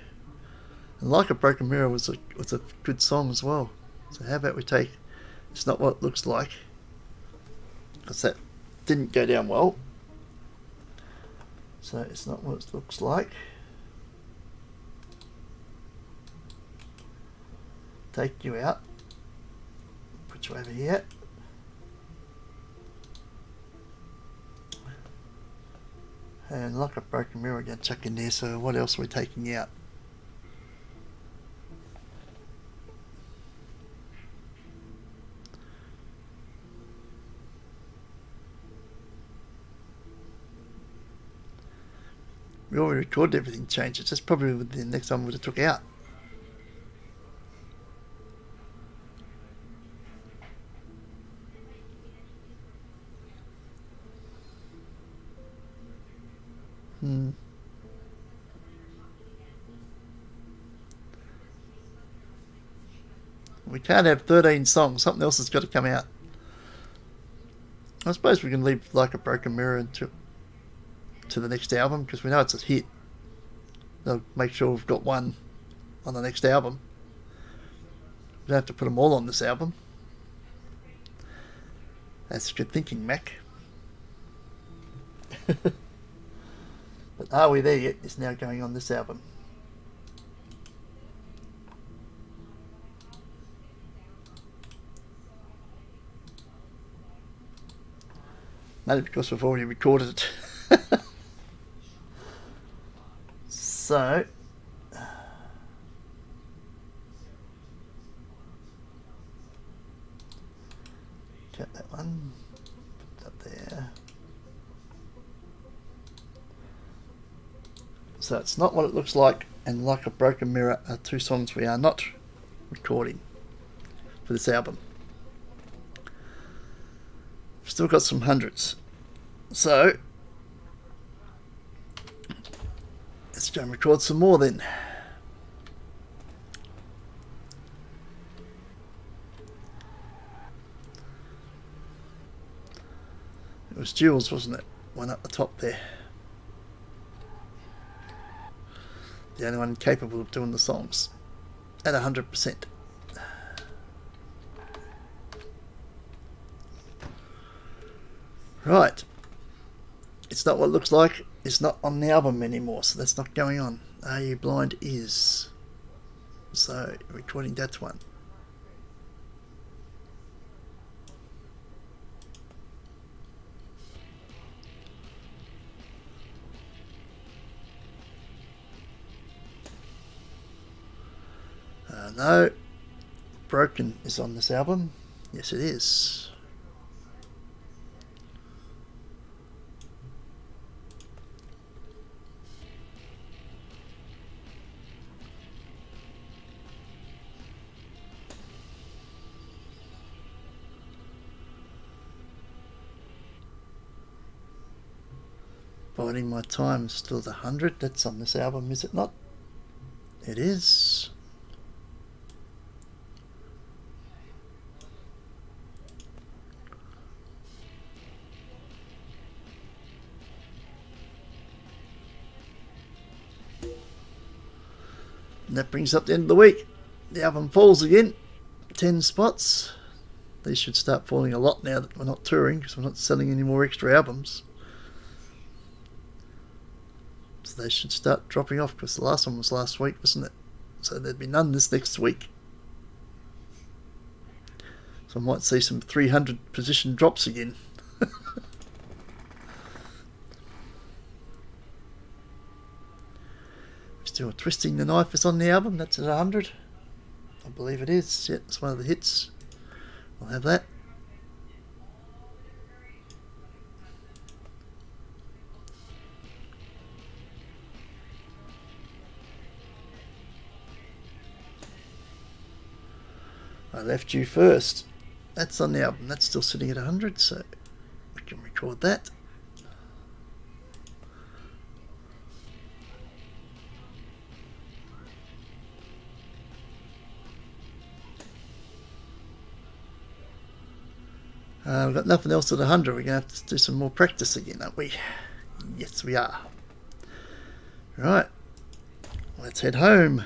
and Like a Broken Mirror was a good song as well. So how about we take It's Not What It Looks Like, because that didn't go down well. So it's not what it looks like. Take you out. Put you over here. And Like a Broken Mirror again, chuck in there. So what else are we taking out? We already recorded Everything Changes. That's probably the next one we would have took out. We can't have 13 songs. Something else has got to come out. I suppose we can leave Like a Broken Mirror to the next album, because we know it's a hit. They'll make sure we've got one on the next album. We don't have to put them all on this album. That's good thinking, Mac. But Are We There Yet is now going on this album. Maybe because we've already recorded it. So, cut that one, put that there. So It's Not What It Looks Like and Like a Broken Mirror are two songs we are not recording for this album. We've still got some hundreds. So, let's go and record some more then. It was Jules, wasn't it? One up the top there. The only one capable of doing the songs at 100%. Right. It's Not What It Looks Like. It's not on the album anymore, so that's not going on. Are You Blind is. So, recording that one. No. Broken is on this album. Yes, it is. Biding My Time is still the 100. That's on this album, is it not? It is. And that brings up the end of the week. The album falls again. 10 spots. These should start falling a lot now that we're not touring, because we're not selling any more extra albums. So they should start dropping off, because the last one was last week, wasn't it? So there'd be none this next week. So I might see some 300 position drops again. Still Twisting the Knife is on the album. That's at 100. I believe it is. Yeah, it's one of the hits. I'll have that. I Left You First. That's on the album. That's still sitting at 100, so we can record that. We've got nothing else at 100. We're going to have to do some more practice again, aren't we? Yes, we are. Right. Let's head home.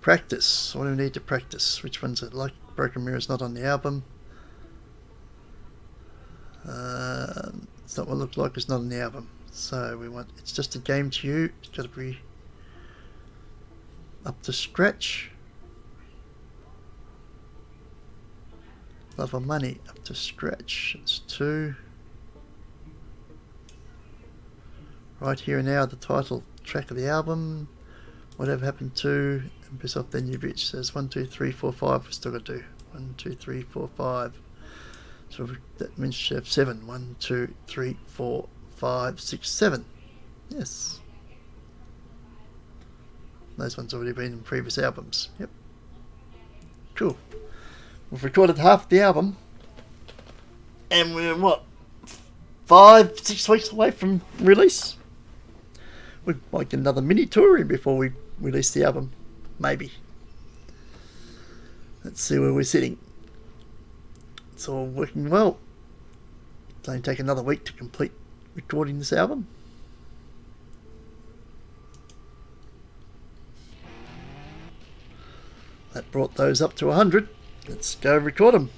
Practice. What do we need to practice? Which one's it? Like Broken Mirror's not on the album. It's not what it looked like. It's not on the album. So we want. It's just a game to you. It's got to be up to scratch. Love of Money up to scratch. It's 2. Right here and now, the title track of the album. Whatever happened to and piss off then you bitch. Says 1, 2, 3, 4, 5. We've still got to do 1, 2, 3, 4, 5. So that means you have 7. 1, 2, 3, 4, 5, 6, 7. Yes. Those ones already been in previous albums. Yep. Cool. We've recorded half the album. And we're what? 5, 6 weeks away from release. We might get another mini tour in before we release the album. Maybe. Let's see where we're sitting. It's all working well. It's only take another week to complete recording this album. That brought those up to 100. Let's go record them.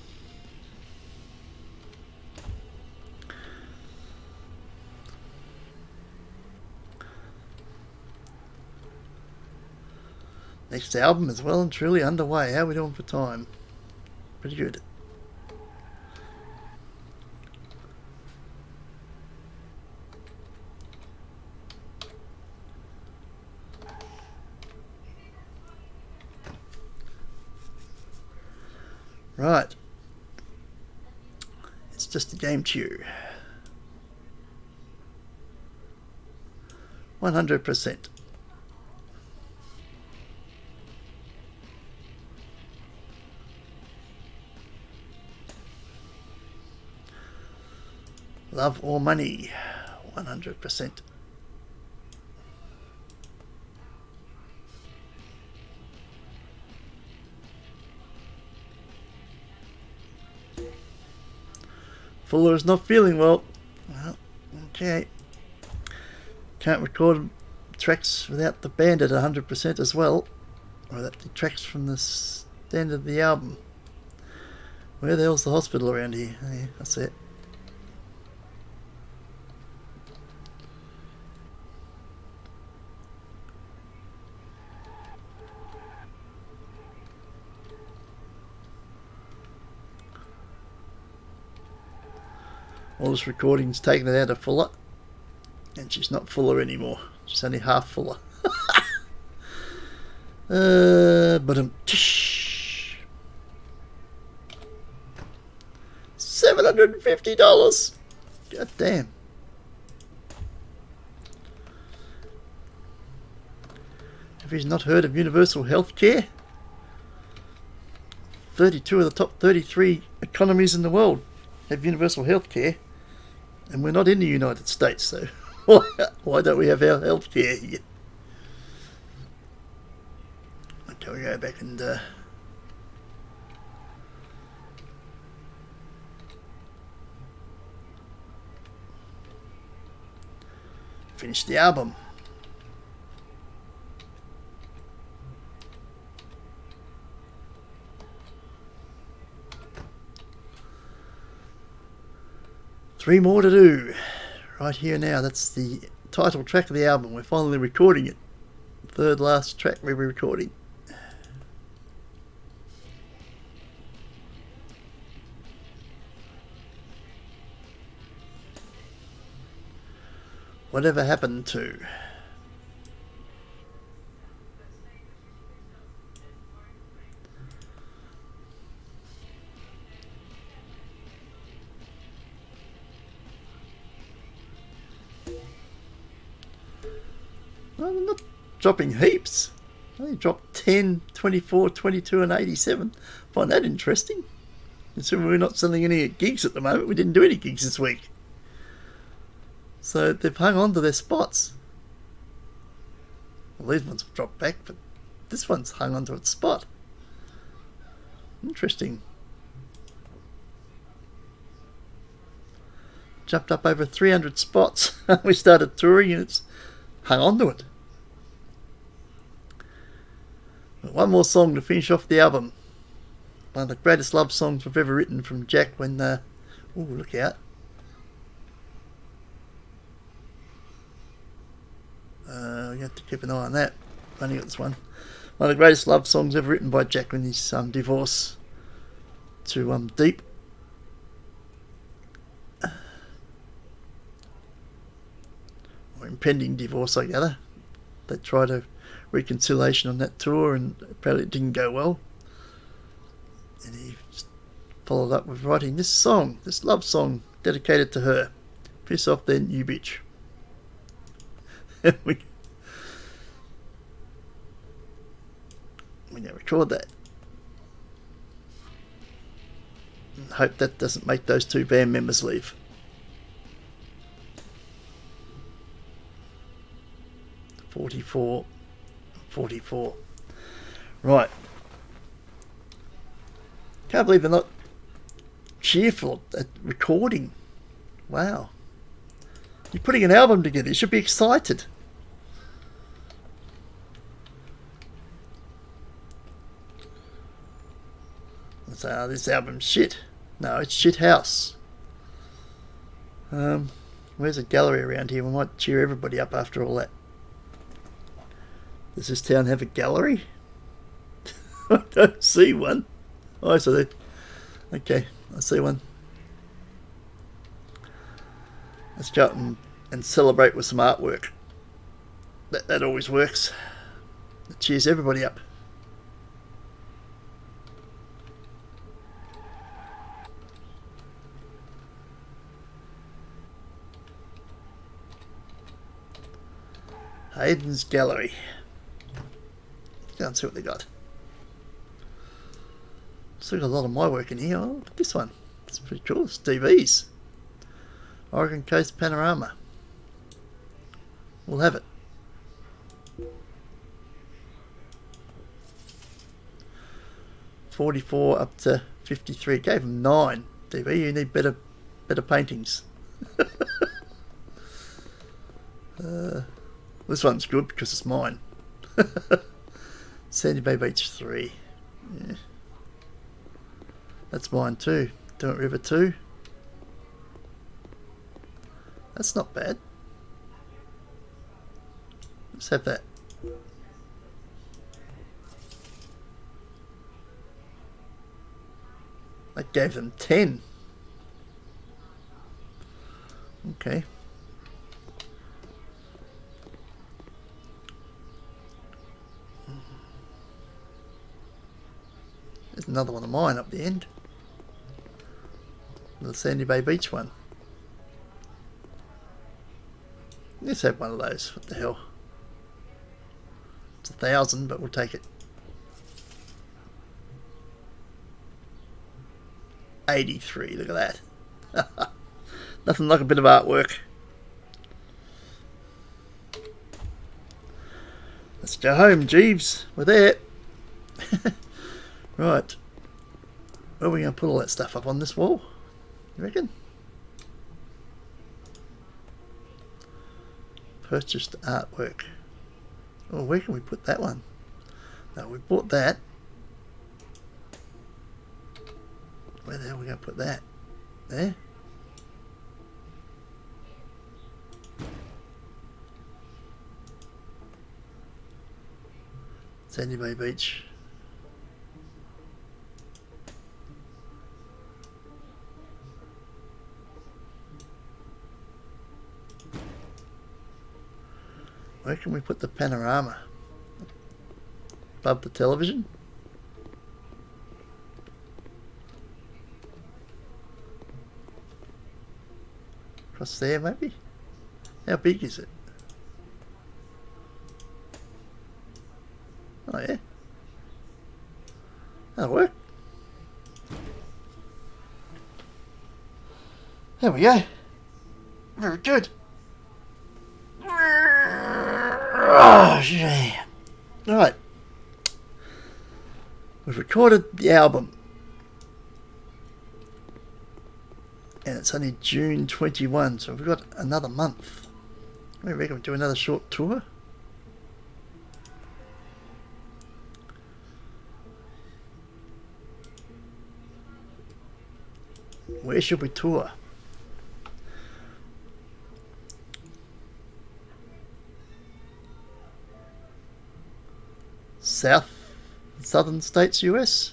Next album is well and truly underway. How are we doing for time? Pretty good. Right. It's just a game to you. 100%. Love or Money, 100%. Fuller is not feeling well. Well, okay. Can't record tracks without the band at 100% as well. Or that detracts from the standard of the album. Where the hell's the hospital around here? Yeah, that's it. All this recording's taken it out of Fuller, and she's not Fuller anymore. She's only half Fuller. But $750. God damn. Have you not heard of universal health care? 32 of the top 33 economies in the world have universal health care. And we're not in the United States, so why don't we have our health care here? Okay, we go back and finish the album. Three more to do. Right here now, that's the title track of the album. We're finally recording it. Third last track we're recording. Whatever happened to? Well, I'm not dropping heaps. I only dropped 10, 24, 22 and 87. Find that interesting. Considering we're not selling any gigs at the moment. We didn't do any gigs this week. So they've hung on to their spots. Well, these ones have dropped back, but this one's hung onto its spot. Interesting. Jumped up over 300 spots. We started touring and it's hung onto it. But one more song to finish off the album. One of the greatest love songs we've ever written from Jack when... oh, look out. You have to keep an eye on that. I've only got this one. One of the greatest love songs ever written by Jack when his divorce to Deep. Or impending divorce, I gather. They tried a reconciliation on that tour and apparently it didn't go well. And he followed up with writing this song, this love song dedicated to her. Piss off then, you bitch. we now record that. And hope that doesn't make those two band members leave. .44. Right. Can't believe they're not cheerful at recording. Wow. You're putting an album together. You should be excited. So, oh, this album's shit. No, it's Schitthouse. Where's a gallery around here? We might cheer everybody up after all that. Does this town have a gallery? I don't see one. Oh, I see. Okay, I see one. Let's go up and celebrate with some artwork. That always works. It cheers everybody up. Hayden's Gallery. Go and see what they got. Still got a lot of my work in here. Oh, look at this one. It's pretty cool. It's DV's. Oregon Coast Panorama. We'll have it. .44 up to 53. Gave them 9. DV, you need better paintings. This one's good because it's mine. Sandy Bay Beach 3. Yeah. That's mine too. Don't River 2. That's not bad. Let's have that. That gave them 10. Okay. There's another one of mine up the end. The Sandy Bay Beach one. Let's have one of those. What the hell? It's 1,000, but we'll take it. 83. Look at that. Nothing like a bit of artwork. Let's go home, Jeeves. We're there. Right. Where are we going to put all that stuff up on this wall? You reckon? Purchased artwork. Oh, where can we put that one? No, we bought that. Where the hell are we going to put that? There? Sandy Bay Beach. Where can we put the panorama? Above the television? Across there, maybe? How big is it? Oh, yeah. That'll work. There we go. Very good. Oh, yeah. Right. We've recorded the album. And it's only June 21, so we've got another month. I reckon we'll do another short tour. Where should we tour? Southern states US?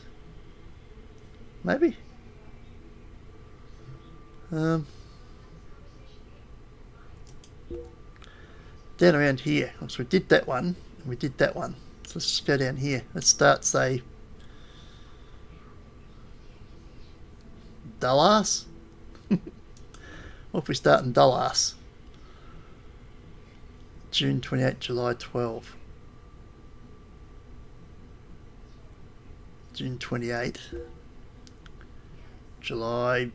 Maybe? Down around here. So we did that one, and we did that one. So let's just go down here. Let's start, say, Dallas. What if we start in Dallas? June 28, July 12. June 28, July.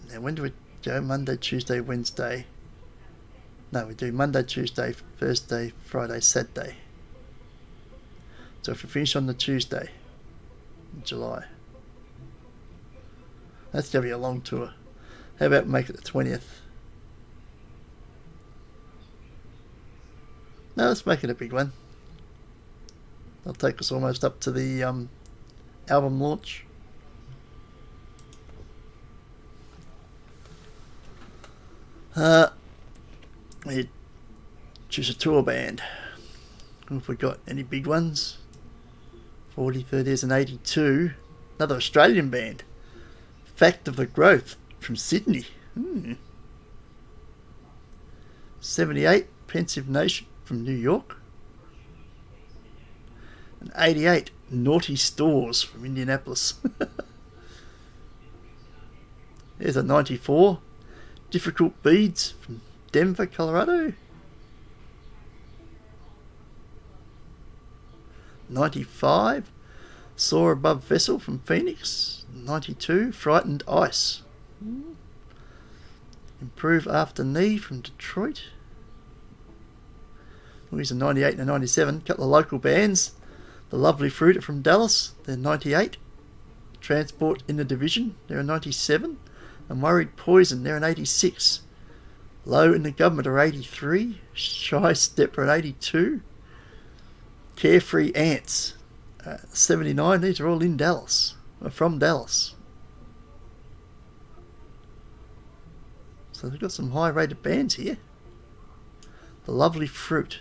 Now when do we go? Monday, Tuesday, Wednesday. No, we do Monday, Tuesday, Thursday, Friday, Saturday. So if we finish on the Tuesday in July, that's going to be a long tour. How about make it the 20th? No, let's make it a big one. That'll take us almost up to the album launch. We choose a tour band. If we got any big ones. 40, 30s and 82. Another Australian band. Fact of the Growth from Sydney. 78, Pensive Nation from New York. And 88, Naughty Stores from Indianapolis. There's a 94, Difficult Beads from Denver, Colorado. 95, Soar Above Vessel from Phoenix. 92, Frightened Ice. Improve After Knee from Detroit. Here's a 98 and a 97, a couple of local bands. The Lovely Fruit are from Dallas, they're 98. Transport in the Division, they're a 97. And Worried Poison, they're an 86. Low in the Government are 83. Shy Step are an 82. Carefree Ants, 79. These are all in Dallas, from Dallas. So they've got some high rated bands here. The Lovely Fruit.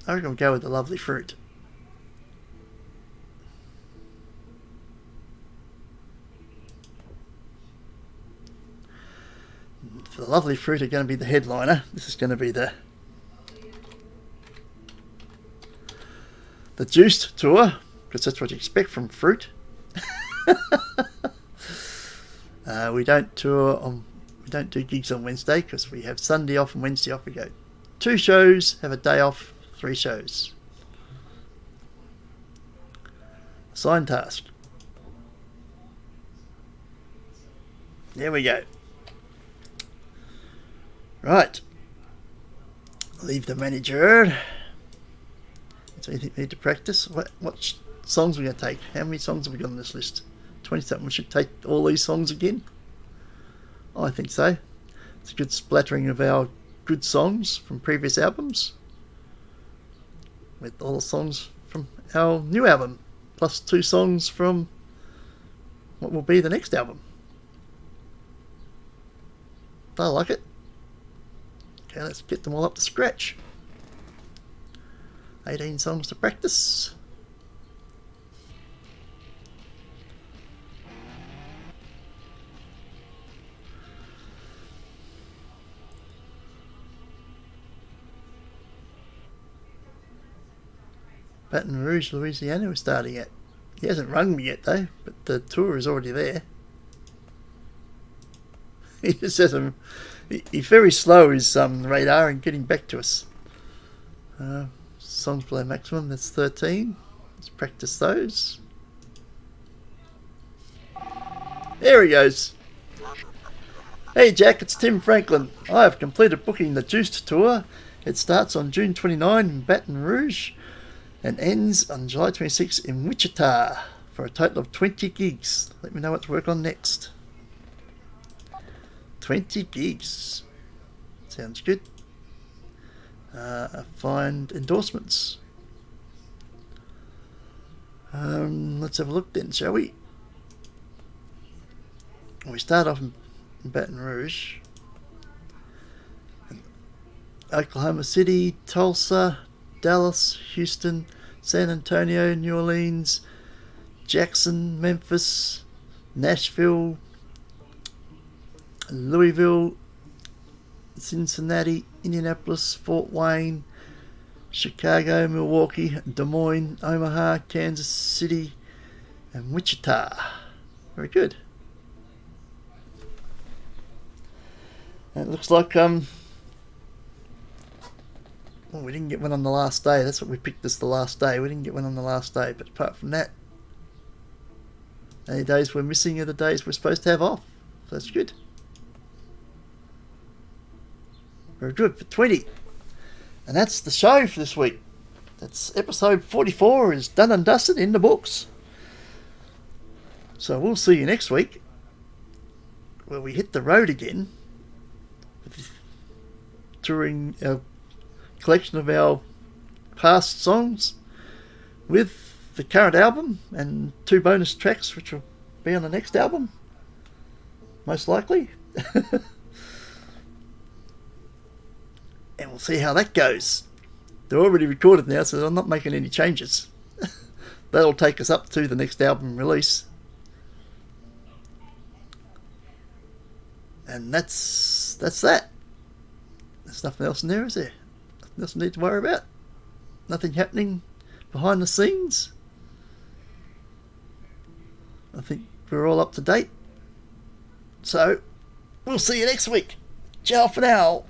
I reckon I'll go with The Lovely Fruit. The Lovely Fruit are going to be the headliner. This is going to be the Juiced tour, because that's what you expect from Fruit. We don't do gigs on Wednesday because we have Sunday off and Wednesday off. We go 2 shows, have a day off, 3 shows. Assigned task. There we go. Right. Leave the manager. So you think we need to practice? What songs are we going to take? How many songs have we got on this list? 20 something. We should take all these songs again? I think so. It's a good splattering of our good songs from previous albums. With all the songs from our new album. Plus 2 songs from what will be the next album. I like it. Okay, let's get them all up to scratch. 18 songs to practice. Baton Rouge, Louisiana we're starting at. He hasn't rung me yet though, but the tour is already there. He just says he's very slow, his radar, in getting back to us. songs below maximum, that's 13. Let's practice those. There he goes. Hey Jack, it's Tim Franklin. I have completed booking the Juiced tour. It starts on June 29 in Baton Rouge and ends on July 26 in Wichita for a total of 20 gigs. Let me know what to work on next. 20 gigs. Sounds good. Find endorsements. Let's have a look then, shall we? We start off in Baton Rouge, Oklahoma City, Tulsa, Dallas, Houston, San Antonio, New Orleans, Jackson, Memphis, Nashville, Louisville, Cincinnati, Indianapolis, Fort Wayne, Chicago, Milwaukee, Des Moines, Omaha, Kansas City, and Wichita. Very good. And it looks like well, we didn't get one on the last day. That's what we picked as the last day. We didn't get one on the last day, but apart from that, any days we're missing are the days we're supposed to have off. So that's good. Very good for 20. And that's the show for this week. That's episode 44 is done and dusted in the books. So we'll see you next week where we hit the road again, touring our collection of our past songs with the current album and 2 bonus tracks which will be on the next album, most likely. And we'll see how that goes. They're already recorded now, so I'm not making any changes. That'll take us up to the next album release. And that's that. There's nothing else in there, is there? Nothing else we need to worry about. Nothing happening behind the scenes. I think we're all up to date. So, we'll see you next week. Ciao for now.